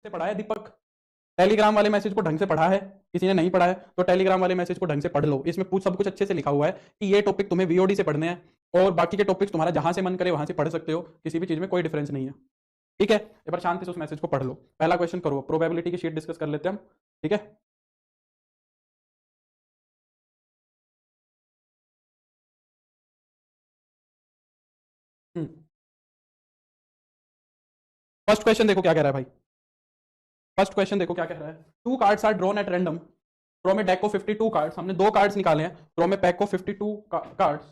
से पढ़ा है दीपक? टेलीग्राम वाले मैसेज को ढंग से पढ़ा है? किसी ने नहीं पढ़ा है तो टेलीग्राम वाले मैसेज को ढंग से पढ़ लो। इसमें सब कुछ अच्छे से लिखा हुआ है कि ये टॉपिक तुम्हें वीओडी से पढ़ने हैं और बाकी के टॉपिक्स तुम्हारा जहां से मन करे वहां से पढ़ सकते हो, किसी भी चीज में कोई डिफरेंस नहीं है। ठीक है, एक बार शांति से उस मैसेज को पढ़ लो। पहला क्वेश्चन करो, प्रोबेबिलिटी की शीट डिस्कस कर लेते हैं हम। ठीक है, फर्स्ट क्वेश्चन देखो क्या कह रहा है भाई। फर्स्ट क्वेश्चन देखो क्या कह रहा है। Two cards are drawn at random from a deck of 52 cards. हमने दो कार्ड्स निकाले हैं from a pack of 52 cards.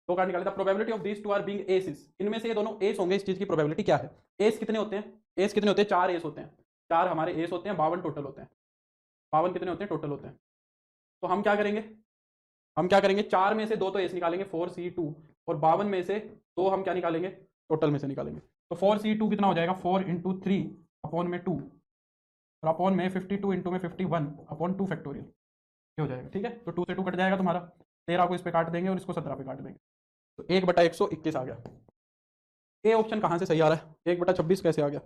दो कार्ड निकाले, the probability of these two are being aces. इनमें से ये दोनों एस होंगे, इस चीज की प्रोबेबिलिटी क्या है? एस कितने होते हैं? एस कितने होते हैं? 4 एस होते हैं। 4 हमारे एस होते हैं, 52 टोटल होते हैं। 52 कितने होते हैं? टोटल होते हैं। तो हम क्या करेंगे? हम क्या करेंगे, 4 में से 2 तो एस निकालेंगे 4C2, और 52 में से 2 हम क्या निकालेंगे? टोटल में से निकालेंगे। तो 4C2 कितना हो जाएगा? 4 इंटू 3 अपॉन में 2 और अपॉन में 52 इंटू में 51 अपॉन 2 फैक्टोरियल। ये हो जाएगा। ठीक है, तो 2 से 2 कट जाएगा तुम्हारा, 13 को इस पे काट देंगे और इसको 17 पे काट देंगे, तो 1/121 आ गया। ए ऑप्शन कहाँ से सही आ रहा है? 1/26 कैसे आ गया?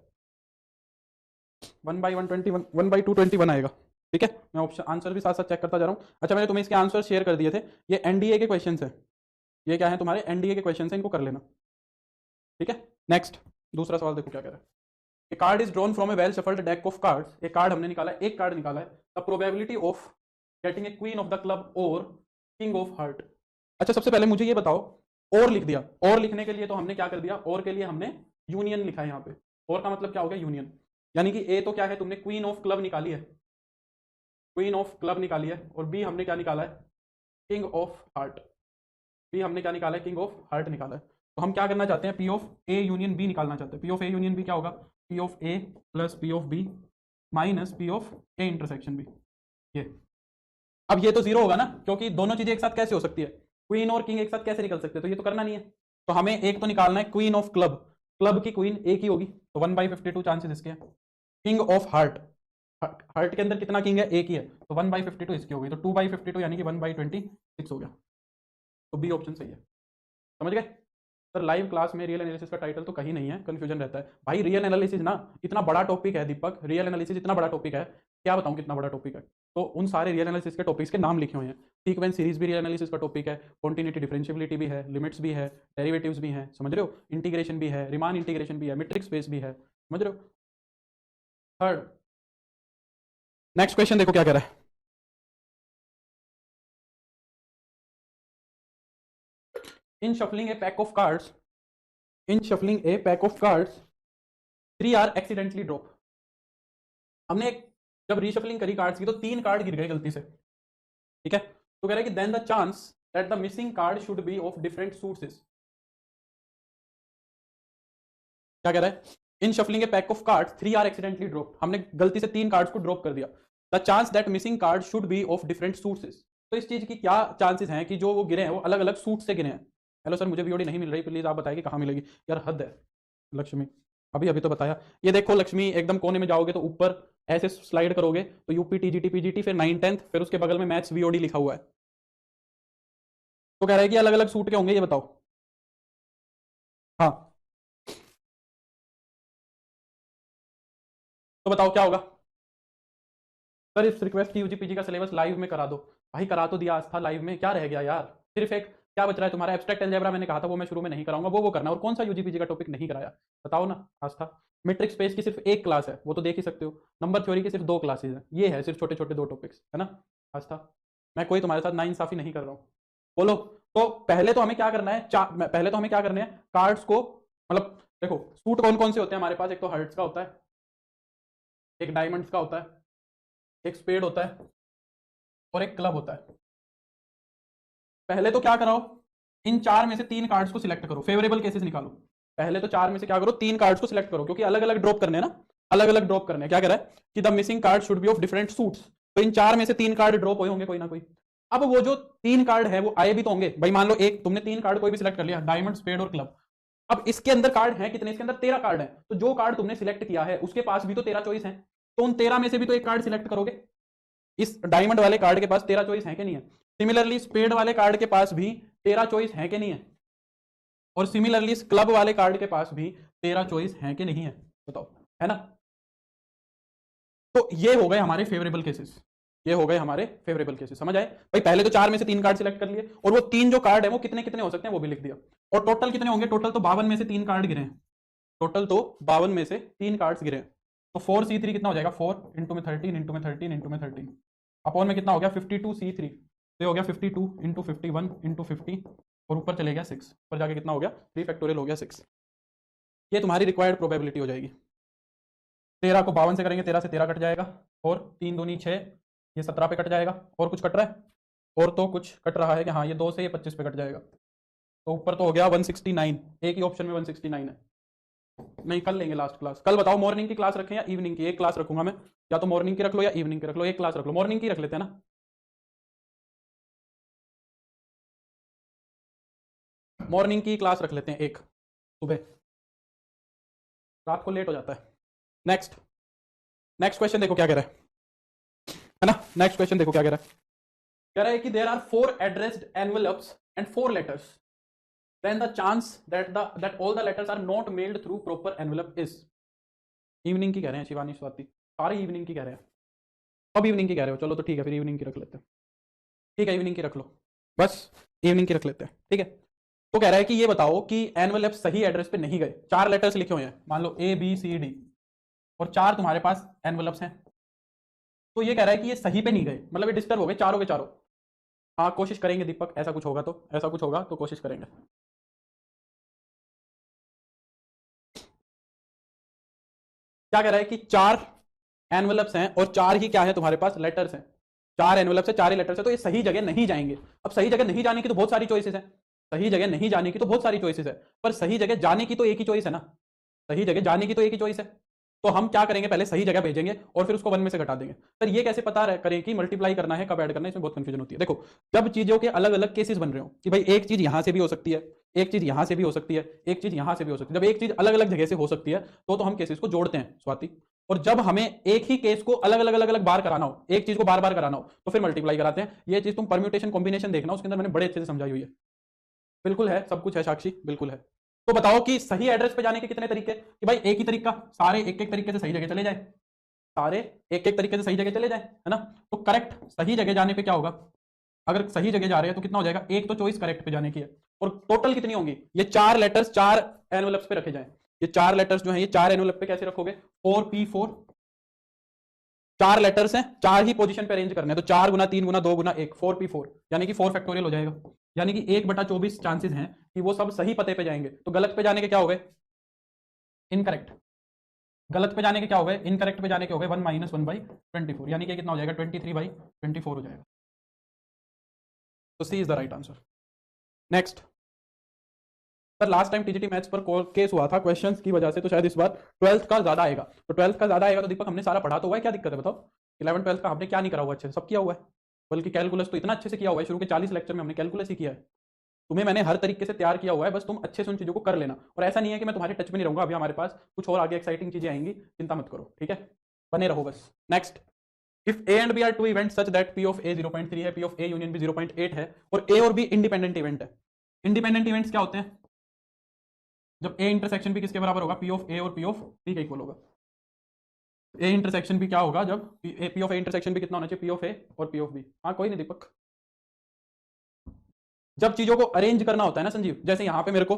1/121, 1/221 आएगा। ठीक है, मैं ऑप्शन आंसर भी साथ साथ चेक करता जा रहा हूँ। अच्छा, मैंने तुम्हें इसके आंसर शेयर कर दिए थे। ये एनडीए के क्वेश्चन है। ये क्या है? तुम्हारे एनडीए के क्वेश्चन है, इनको कर लेना। ठीक है, नेक्स्ट दूसरा सवाल देखो क्या कह रहा है। A card is drawn from a well shuffled deck of cards. एक कार्ड हमने निकाला है, एक कार्ड निकाला है। The probability of getting a queen of the club और किंग ऑफ हार्ट। अच्छा, सबसे पहले मुझे ये बताओ, और लिख दिया। और लिखने के लिए तो हमने क्या कर दिया? और के लिए हमने यूनियन लिखा है यहाँ पे। और का मतलब क्या हो गया? यूनियन। यानी कि ए तो क्या है? तुमने क्वीन ऑफ क्लब निकाली है, क्वीन ऑफ क्लब निकाली है। और बी हमने क्या निकाला है? King of heart. बी हमने क्या निकाला है? किंग ऑफ हार्ट निकाला है। तो हम क्या करना चाहते हैं? P of A union B निकालना चाहते हैं। P of A union B क्या होगा? P of A plus P of B minus P of A intersection B. ये अब ये तो जीरो होगा ना, क्योंकि दोनों चीजें एक साथ कैसे हो सकती है? क्वीन और किंग एक साथ कैसे निकल सकते हैं? तो ये तो करना नहीं है। तो हमें एक तो निकालना है क्वीन ऑफ क्लब। क्लब की क्वीन एक ही होगी, तो 1/52 चांसेस इसके हैं। किंग ऑफ हार्ट, हार्ट के अंदर कितना किंग है? एक ही है, तो 1/52 इसकी होगी, तो 2/52 यानी कि 1/26 हो गया। तो बी ऑप्शन सही है। समझ गए सर? लाइव क्लास में रियल एनालिसिस का टाइटल तो कहीं नहीं है, कंफ्यूजन रहता है भाई। रियल एनालिसिस ना इतना बड़ा टॉपिक है दीपक, रियल एनालिसिस इतना बड़ा टॉपिक है, क्या बताऊं कितना बड़ा टॉपिक है। तो उन सारे रियल एनालिसिस के टॉपिक्स के नाम लिखे हुए हैं। सीक्वेंस सीरीज भी रियल एनालिसिस का टॉपिक है, कॉन्टिन्यूटी डिफरेंशियबिलिटी भी है, लिमिट्स भी है, डेरिवेटिव्स भी हैं, समझ रहे हो? इंटीग्रेशन भी है, रिमान इंटीग्रेशन भी है, मैट्रिक्स स्पेस भी है, समझ रहे हो? थर्ड, नेक्स्ट क्वेश्चन देखो क्या कह रहा है। In shuffling a pack of cards, in shuffling a pack of cards 3 are accidentally drop. हमने जब रीशफलिंग करी कार्ड्स की तो 3 कार्ड गिर गए गलती से। ठीक है, तो कह रहा है कि then the chance that the missing card should be of different sources. क्या कह रहा है? In shuffling a pack of cards 3 are accidentally drop. हमने गलती से 3 कार्ड्स को ड्रॉप कर दिया। The chance that missing card should be of different sources. तो इस चीज की क्या चांसेस हैं कि जो वो गिरे हैं वो अलग अलग सूट से गिरे हैं? हेलो सर, मुझे वीओडी नहीं मिल रही, प्लीज आप बताइए कहाँ मिलेगी। यार हद है लक्ष्मी, अभी अभी तो बताया। ये देखो लक्ष्मी, एकदम कोने में जाओगे तो ऊपर ऐसे स्लाइड करोगे तो यूपी टीजीटी पीजीटी, फिर 9 10th, फिर उसके बगल में मैथ्स वीओडी लिखा हुआ है। तो कह रहा है कि अलग अलग सूट के होंगे, ये बताओ। हाँ, तो बताओ क्या होगा? सर इस रिक्वेस्ट की यूजीपीजी का सिलेबस लाइव में करा दो। भाई करा तो दिया आस्था लाइव में, क्या रह गया यार? सिर्फ एक क्या बच रहा है तुम्हारा? एब्स्ट्रैक्ट अलजेब्रा मैंने कहा था वो मैं शुरू में नहीं कराऊंगा, वो करना। और कौन सा यूजीपीजी का टॉपिक नहीं कराया? बताओ ना आस्था। मैट्रिक स्पेस की सिर्फ एक क्लास है, वो तो देख ही सकते हो। नंबर थ्योरी की सिर्फ 2 क्लासेज है, ये है सिर्फ छोटे छोटे 2 टॉपिक्स, है ना आस्था? मैं कोई तुम्हारे साथ नाइंसाफी नहीं कर रहा हूँ। बोलो। तो पहले तो हमें क्या करना है? पहले तो हमें क्या करना है? कार्ड्स को, मतलब देखो सूट कौन कौन से होते हैं हमारे पास। एक तो हर्ट्स का होता है, एक डायमंड्स का होता है, एक स्पेड होता है और एक क्लब होता है। पहले तो क्या कराओ? इन 4 में से 3 कार्ड्स को सिलेक्ट करो, फेवरेबल केसेस निकालो। पहले तो 4 में से क्या करो? 3 कार्ड्स को सिलेक्ट करो, क्योंकि अलग अलग ड्रॉप करने हैं ना, अलग अलग ड्रॉप करने हैं। क्या कह रहा है कि the missing card should be of different suits. तो इन 4 में से 3 कार्ड ड्रॉप हुए होंगे कोई ना कोई। अब वो जो 3 कार्ड है वो आए भी तो होंगे भाई। मान लो एक तुमने 3 कार्ड कोई भी सिलेक्ट कर लिया, डायमंड स्पेड और क्लब। अब इसके अंदर कार्ड है कितने? इसके अंदर 13 कार्ड है। तो जो कार्ड तुमने सिलेक्ट किया है उसके पास भी तो 13 चॉइस है, तो उन 13 में से भी तो एक कार्ड सिलेक्ट करोगे। इस डायमंड वाले कार्ड के पास 13 चॉइस है कि नहीं है? सिमिलरली स्पेड वाले कार्ड के पास भी 13 चॉइस है कि नहीं है? और सिमिलरली क्लब वाले कार्ड के पास भी 13 चॉइस है कि नहीं है? बताओ, है ना? तो ये हो गए हमारे फेवरेबल केसेस, ये हो गए हमारे फेवरेबल केसेस। समझ आए भाई? पहले तो 4 में से 3 कार्ड सिलेक्ट कर लिए और वो 3 जो कार्ड है वो कितने कितने हो सकते हैं वो भी लिख दिया। और टोटल कितने होंगे? टोटल तो 52 में से 3 कार्ड गिरे हैं, टोटल तो 52 में से 3 कार्ड्स गिरे हैं। तो 4C3 कितना हो जाएगा? 4 इंटू में 13 इंटू में 13 इंटू में 13 अपॉन में कितना हो गया? 52C3, तो हो गया 52 इंटू 51 इंटू 50 और ऊपर चले गया 6, ऊपर जाके कितना हो गया? 3 फैक्टोरियल हो गया 6। ये तुम्हारी रिक्वायर्ड प्रोबेबिलिटी हो जाएगी। 13 को 52 से करेंगे, 13 से 13 कट जाएगा और 3 दूनी 6, ये 17 पे कट जाएगा। और कुछ कट रहा है? और तो कुछ कट रहा है कि हाँ, ये 2 से ये 25 पे कट जाएगा। तो ऊपर तो हो गया 169, एक ही ऑप्शन में 169 है। नहीं, कल लेंगे लास्ट क्लास। कल बताओ मॉर्निंग की क्लास रखें या इवनिंग की? एक क्लास रखूंगा मैं, या तो मॉर्निंग की रख लो या इवनिंग की रख लो। एक क्लास रख लो, मॉर्निंग की रख लेते हैं ना। मॉर्निंग की क्लास रख लेते हैं एक, सुबह, रात को लेट हो जाता है। नेक्स्ट नेक्स्ट क्वेश्चन देखो क्या कह रहा है ना? नेक्स्ट क्वेश्चन देखो क्या कह रहा है। कह रहा है कि there are 4 addressed envelopes and 4 letters, then the chance that all the letters are not mailed through proper envelope is। Evening की कह रहे हैं शिवानी स्वाति, सारी इवनिंग की कह रहे हैं। अब इवनिंग की कह रहे हो, चलो तो ठीक है, फिर इवनिंग की रख लेते हैं। ठीक है, इवनिंग की रख लो, बस इवनिंग की रख लेते हैं। ठीक है, तो कह रहा है कि ये बताओ कि एनवेलप सही एड्रेस पे नहीं गए। 4 लेटर्स लिखे हुए हैं, मान लो ABCD, और 4 तुम्हारे पास एनवेलप्स हैं। तो ये कह रहा है कि ये सही पे नहीं गए, मतलब ये डिस्टर्ब हो गए चारों के चारों। हाँ, कोशिश करेंगे दीपक, ऐसा कुछ होगा तो, ऐसा कुछ होगा तो कोशिश करेंगे। क्या कह रहा है कि 4 एनवेलप्स हैं और 4 ही क्या है तुम्हारे पास? लेटर्स हैं। 4 एनवेलप्स है, 4 ही लेटर्स है, तो ये सही जगह नहीं जाएंगे। अब सही जगह नहीं जाने की तो बहुत सारी चॉइसेस है, सही जगह नहीं जाने की तो बहुत सारी चॉइसेस है, पर सही जगह जाने की तो एक ही चॉइस है ना। सही जगह जाने की तो एक ही चॉइस है। तो हम क्या करेंगे? पहले सही जगह भेजेंगे और फिर उसको 1 में से घटा देंगे। सर ये कैसे पता करें कि मल्टीप्लाई करना है कब ऐड करना है? इसमें बहुत कंफ्यूजन होती है। देखो, जब चीजों के अलग अलग केसेस बन रहे हो कि भाई एक चीज यहां से भी हो सकती है, एक चीज यहां से भी हो सकती है, एक चीज यहां से भी हो सकती है, जब एक चीज अलग अलग जगह से हो सकती है तो हम केसेस को जोड़ते हैं स्वाति। और जब हमें एक ही केस को अलग अलग अलग अलग बार कराना हो, एक चीज को बार बार कराना हो, तो फिर मल्टीप्लाई कराते हैं। ये चीज तुम परम्यूटेशन कॉम्बिनेशन देखना, उसके अंदर मैंने बड़े अच्छे से समझाई हुई है। बिल्कुल है, सब कुछ है साक्षी, बिल्कुल है। तो बताओ कि सही एड्रेस पे जाने के कितने तरीके? कि भाई एक ही तरीका, सारे एक एक तरीके से सही जगह चले जाए, सारे एक एक तरीके से सही जगह चले जाए, है ना? तो करेक्ट सही जगह जाने पे क्या होगा? अगर सही जगह जा रहे हैं तो कितना हो जाएगा? एक तो चॉइस करेक्ट पे जाने की है, और टोटल कितनी होंगी? ये 4 लेटर्स 4 एनवेलप्स पे रखे जाएं। ये 4 लेटर्स जो है ये 4 एनवेलप पे कैसे रखोगे? 4P4, 4 लेटर्स हैं, 4 ही पोजीशन पे अरेंज करने हैं, तो 4 गुना 3 गुना 2 गुना 1, 4P4, यानी कि 4 फैक्टोरियल हो जाएगा। यानी कि 1/24 चांसेस हैं कि वो सब सही पते पे जाएंगे। तो गलत पे जाने के क्या हो गए? इनकरेक्ट। गलत पे जाने के क्या हो गए? इनकरेक्ट पे जाने के हो गए 1 - 1/24, यानी कि कितना हो जाएगा? 23/24 हो जाएगा। तो C is the right answer. Next, sir last time TGT maths पर केस हुआ था क्वेश्चंस की वजह से, तो शायद इस बार 12th का ज्यादा आएगा। तो 12th का ज्यादा आएगा तो दीपक हमने सारा पढ़ा तो हुआ है, क्या दिक्कत है बताओ? 11 12 का हमने क्या नहीं करा हुआ अच्छे से? सब किया हुआ है, बल्कि कैलकुलस तो इतना अच्छे से किया हुआ है, शुरू के 40 लेक्चर में हमने कैलकुलस ही किया है। तुम्हें मैंने हर तरीके से तैयार किया हुआ है, बस तुम अच्छे से उन चीजों को कर लेना। और ऐसा नहीं है कि मैं तुम्हारे टच में नहीं रहूंगा, अभी हमारे पास कुछ और आगे एक्साइटिंग चीजें आएंगी, चिंता मत करो, ठीक है? बने रहो बस। Next, if A and B are two event such that P of A 0.3 है, P of A union B 0.8 है, और ए और बी इंडिपेंडेंट इवेंट है। इंडिपेंडेंट इवेंट्स क्या होते हैं? जब ए इंटरसेक्शन भी किसके बराबर होगा? पी ऑफ ए और पी ऑफ बी के इक्वल होगा। ए इंटरसेक्शन भी क्या होगा? जब पी ऑफ ए इंटरसेक्शन भी कितना होना चाहिए? पी ऑफ ए और पी ऑफ बी। हाँ कोई नहीं दीपक, जब चीजों को अरेंज करना होता है ना संजीव, जैसे यहां पे मेरे को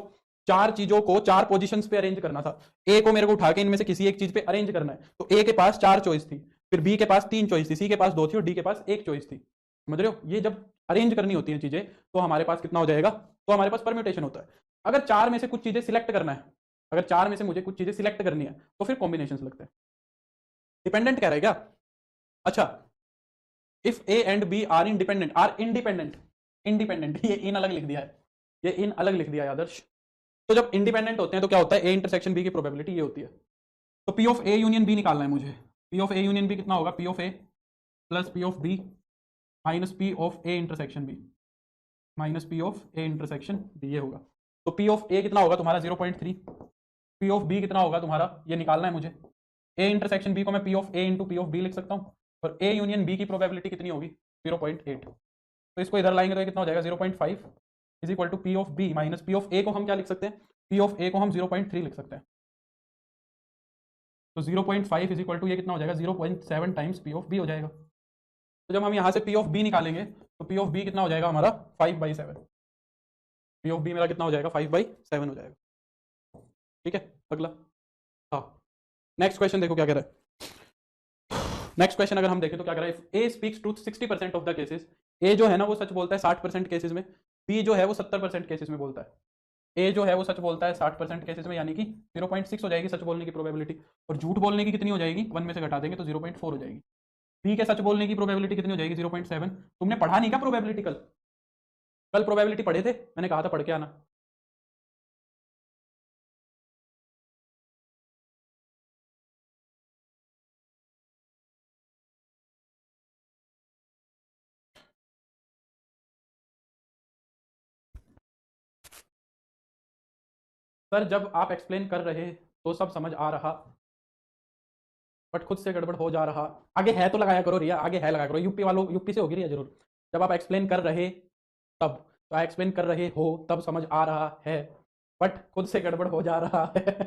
4 चीजों को 4 पोजीशंस पे अरेंज करना था, ए को मेरे को उठा के इनमें से किसी एक चीज पे अरेंज करना है, तो ए के पास 4 चॉइस थी, फिर बी के पास 3 चॉइस थी, सी के पास 2 थी और डी के पास 1 चॉइस थी। समझ रहे हो? ये जब अरेंज करनी होती है चीजें तो हमारे पास कितना हो जाएगा? तो हमारे पास परम्यूटेशन होता है। अगर 4 में से कुछ चीजें सिलेक्ट करना है, अगर 4 में से मुझे कुछ चीजें सिलेक्ट करनी है तो फिर कॉम्बिनेशन लगते हैं। डिपेंडेंट कह रहा है क्या? अच्छा, if A and B are independent, independent, ये इन अलग लिख दिया है, ये इन अलग लिख दिया है आदर्श। तो जब इंडिपेंडेंट होते हैं तो क्या होता है? ए इंटरसेक्शन बी की प्रोबेबिलिटी ये होती है। तो P of A union B निकालना है मुझे। P of A union B कितना होगा? P of A plus P of B minus P of A intersection B minus P of A intersection B, ये होगा। तो पी ऑफ ए कितना होगा तुम्हारा? 0.3। पी ऑफ बी कितना होगा तुम्हारा? ये निकालना है मुझे। ए इंटरसेक्शन बी को मैं P of A into P of B लिख सकता हूँ, और ए यूनियन बी की प्रोबेबिलिटी कितनी होगी? 0.8। तो इसको इधर लाएंगे तो ये कितना हो जाएगा? 0.5 is equal to P of B minus P of A को हम क्या लिख सकते हैं? पी ऑफ ए को हम 0.3 लिख सकते हैं। तो 0.5 इज इक्वल टू ये कितना हो जाएगा 0.7 टाइम्स पी ऑफ बी हो जाएगा। तो जब हम यहाँ से पी ऑफ बी निकालेंगे तो पी ऑफ बी कितना हो जाएगा हमारा 5/7। पी ऑफ बी मेरा कितना हो जाएगा 5/7 हो जाएगा। ठीक है अगला। हाँ नेक्स्ट क्वेश्चन देखो क्या कह रहा है। नेक्स्ट क्वेश्चन अगर हम देखें तो क्या कह रहा है, A speaks truth 60% of the cases. A जो है ना वो सच बोलता है 60% केसेस में, बी जो है वो 70% केसेस में बोलता है। ए जो है वो सच बोलता है 60% केसेस में, यानी कि 0.6 हो जाएगी सच बोलने की प्रोबेबिलिटी, और झूठ बोलने की कितनी हो जाएगी 1 में से घटा देंगे तो 0.4 हो जाएगी। बी के सच बोलने की प्रोबेबिलिटी कितनी हो जाएगी 0.7। तुमने पढ़ा नहीं क्या प्रोबेबिलिटी कल? कल प्रोबेबिलिटी पढ़े थे, मैंने कहा था पढ़ के आना। सर जब आप एक्सप्लेन कर रहे तो सब समझ आ रहा, बट खुद से गड़बड़ हो जा रहा। आगे है तो लगाया करो रिया, आगे है लगाया करो, यूपी वालों यूपी से होगी रिया जरूर। जब आप एक्सप्लेन कर रहे तब, तो एक्सप्लेन कर रहे हो तब समझ आ रहा है, बट खुद से गड़बड़ हो जा रहा है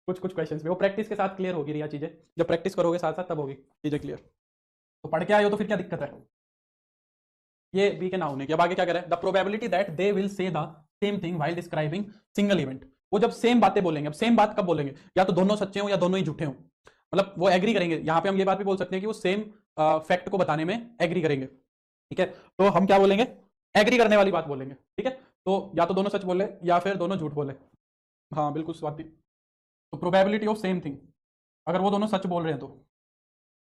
कुछ कुछ क्वेश्चंस में वो प्रैक्टिस के साथ क्लियर होगी रिया चीजें, जब प्रैक्टिस करोगे साथ साथ तब होगी चीजें क्लियर। तो पढ़ के आए हो तो फिर क्या दिक्कत है। ये बी के ना होने की। अब आगे क्या कह रहा है, the probability that they will say the same thing while describing single event. वो जब सेम बातें बोलेंगे, अब सेम बात कब बोलेंगे, या तो दोनों सच्चे हो या दोनों ही झूठे हो, मतलब वो एग्री करेंगे। यहाँ पे हम ये बात भी बोल सकते हैं कि वो सेम फैक्ट को बताने में एग्री करेंगे। ठीक है तो हम क्या बोलेंगे, एग्री करने वाली बात बोलेंगे। ठीक है तो या तो दोनों सच बोले या फिर दोनों झूठ बोले। हाँ बिल्कुल स्वाति। तो प्रोबेबिलिटी ऑफ सेम थिंग, अगर वो दोनों सच बोल रहे हैं तो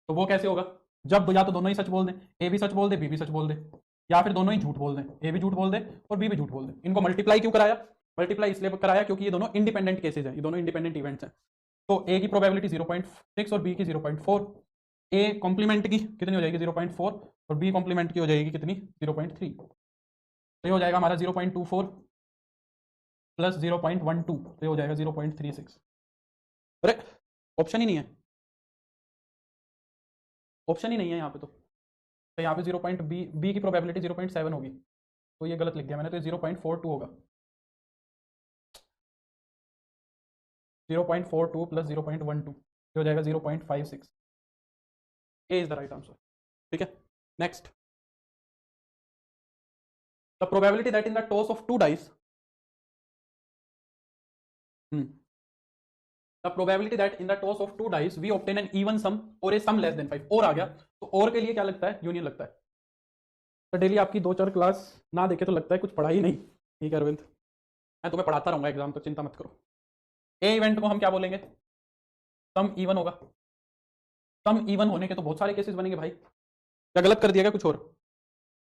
वो कैसे होगा, जब या तो दोनों ही सच बोल दें, ए भी सच बोल दे बी भी सच बोल दे, या फिर दोनों ही झूठ बोल दें, ए भी झूठ बोल दे और बी भी झूठ बोल दे। इनको मल्टीप्लाई क्यों कराया, मल्टीप्लाई इसलिए कराया क्योंकि ये दोनों इंडिपेंडेंट केसेस हैं, ये दोनों इंडिपेंडेंट इवेंट्स हैं। तो ए की प्रोबेबिलिटी 0.6 और बी की 0.4। ए कॉम्प्लीमेंट की कितनी हो जाएगी 0.4 और बी कॉम्प्लीमेंट की हो जाएगी कितनी 0.3। तो ये हो जाएगा हमारा 0.24 प्लस 0.12, तो ये हो जाएगा 0.36। अरे ऑप्शन ही नहीं है, ऑप्शन ही नहीं है यहाँ पे। तो यहाँ पे 0. बी की प्रोबेबिलिटी 0.7 होगी, तो ये गलत लिख दिया मैंने, तो 0.42 होगा। 0.42 प्लस 0.12 हो जाएगा 0.56। A is the right answer. ठीक है next, the probability that in the toss of two dice, the probability that in the toss of two dice we obtain an even sum और ए सम लेस देन 5। और आ गया तो और के लिए क्या लगता है, यूनियन लगता है। तो डेली आपकी 2-4 क्लास ना देखे तो लगता है कुछ पढ़ा ही नहीं। ठीक है अरविंद, मैं तुम्हें पढ़ाता रहूंगा एग्जाम तक, चिंता मत करो। ए इवेंट को हम क्या बोलेंगे, सम इवन होगा। सम इवन होने के तो बहुत सारे केसेस बनेंगे भाई, क्या गलत कर दिया क्या कुछ और।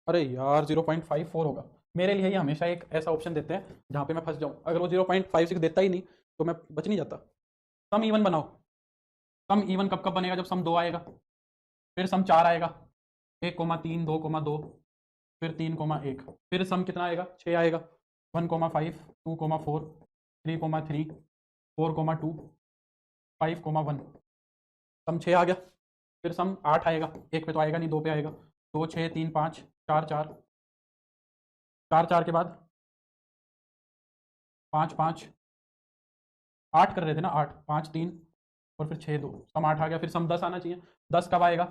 अरे यार 0.54 होगा। मेरे लिए ये हमेशा एक ऐसा ऑप्शन देते हैं जहाँ पे मैं फंस जाऊँ, अगर वो 0.56 देता ही नहीं तो मैं बच नहीं जाता। सम इवन बनाओ, सम इवन कब कब बनेगा, जब सम 2 आएगा, फिर सम 4 आएगा, 1,3 2,2, फिर 3,1, फिर सम कितना आएगा 6 आएगा, 1,5 2,4 3,3 4,2 5,1। सम 6 आ गया, फिर सम 8 आएगा, 1 पे तो आएगा नहीं 2 पे आएगा, 2 6 3 5 4 4 4 4 के बाद 5 5 8 कर रहे थे ना, 8 5 3 और फिर 6 2, सम 8 आ गया। फिर सम 10 आना चाहिए, 10 कब आएगा,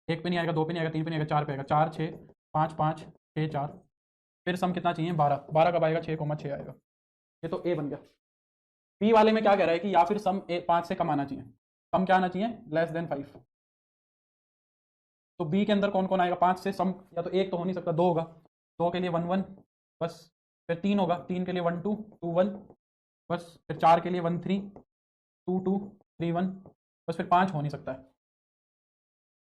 1 पे नहीं आएगा 2 पे नहीं आएगा 3 पे नहीं आएगा 4 पे आएगा, 4 6 5 5 6 4। फिर सम कितना चाहिए 12, 12 कब आएगा 6,6 आएगा। ये तो ए बन गया। बी वाले में क्या कह रहा है कि या फिर सम 5 से कम आना चाहिए, सम क्या आना चाहिए लेस देन 5। तो बी के अंदर कौन कौन आएगा, 5 से सम या तो एक तो हो नहीं सकता, 2 होगा, 2 के लिए 1 1 बस, फिर 3 होगा, 3 के लिए 1 2 2 1 बस, फिर 4 के लिए 1 3 2 2 3 1 बस, फिर 5 हो नहीं सकता है।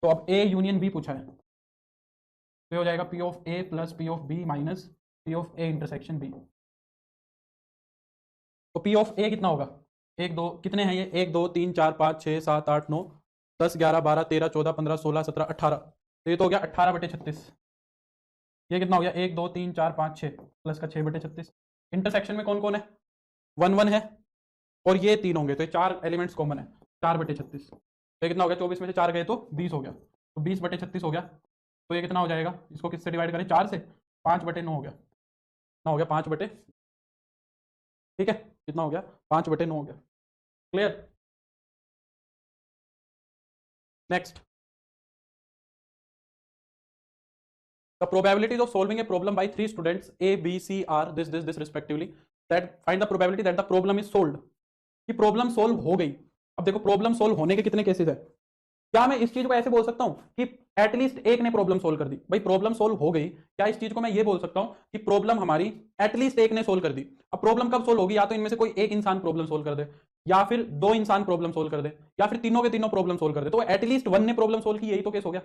तो अब ए यूनियन बी पूछा है, तो हो जाएगा P of A plus P of B minus P of A intersection B. तो पी ऑफ ए कितना होगा, 1 2 कितने हैं ये, 1 2 3 4 5 6 7 8 9 10 11 12 13 14 15 16 17 18, तो ये तो हो गया 18/36। ये कितना हो गया 1 2 3 4 5 6 प्लस का 6/36। इंटरसेक्शन में कौन कौन है, 1 1 है और ये 3 होंगे, तो ये 4 एलिमेंट्स कॉमन है, 4/36। तो ये कितना हो गया, 24 में से 4 गए तो 20 हो गया, तो 20/36 हो गया। तो ये कितना हो जाएगा, इसको किससे डिवाइड करें, 4 से, 5/9 हो गया, कितना हो गया 5/, ठीक है कितना हो गया 5/9 हो गया। Clear. Next, the probabilities of solving a problem by three students A B C are this respectively, that find the probability that the problem is solved, कि प्रॉब्लम सोल्व हो गई। अब देखो प्रॉब्लम सोल्व होने के कितने केसेस है, क्या मैं इस चीज को ऐसे बोल सकता हूं कि एटलीस्ट एक ने प्रॉब्लम सोल्व कर दी? भाई प्रॉब्लम सोल्व हो गई, क्या इस चीज को मैं ये बोल सकता हूं कि प्रॉब्लम हमारी एटलीस्ट एक ने सोल्व कर दी? अब प्रॉब्लम कब सोल्व होगी? या तो इनमें से कोई एक इंसान प्रॉब्लम सोल्व कर दे, या फिर दो इंसान प्रॉब्लम सोल्व कर दे, या फिर तीनों के तीनों प्रॉब्लम सोल्व कर दे। तो एटलीस्ट वन ने प्रॉब्लम सोल्व की, यही तो केस हो गया।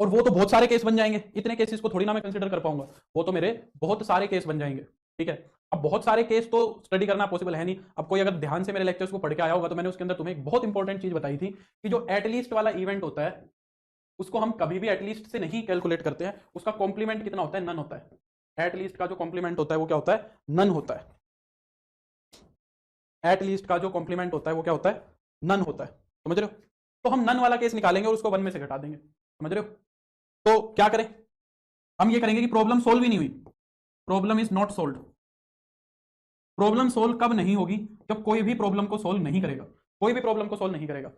और वो तो बहुत सारे केस बन जाएंगे, इतने केसेस को थोड़ी ना मैं कंसीडर कर पाऊंगा, वो तो मेरे बहुत सारे केस बन जाएंगे। ठीक है, अब बहुत सारे केस तो स्टडी करना पॉसिबल है नहीं। अब कोई अगर ध्यान से मेरे लेक्चर्स को पढ़ के आया होगा तो मैंने उसके अंदर तुम्हें एक बहुत इंपॉर्टेंट चीज बताई थी कि जो एटलीस्ट वाला इवेंट होता है उसको हम कभी भी एटलीस्ट से नहीं कैलकुलेट करते हैं, उसका कॉम्प्लीमेंट कितना होता है? नन होता है। एटलीस्ट का जो कॉम्प्लीमेंट होता है वो क्या होता है? नन होता है। एटलीस्ट का जो कॉम्प्लीमेंट होता है वो क्या होता है? नन होता है। समझ रहे हो? तो हम नन वाला केस निकालेंगे और उसको वन में से घटा देंगे। समझ रहे हो? तो क्या करें, हम ये करेंगे कि प्रॉब्लम सोल्व ही नहीं हुई, problem is not solve. Problem solve कब नहीं होगी? जब कोई भी प्रॉब्लम को सोल्व नहीं करेगा, कोई भी प्रॉब्लम को सोल्व नहीं करेगा।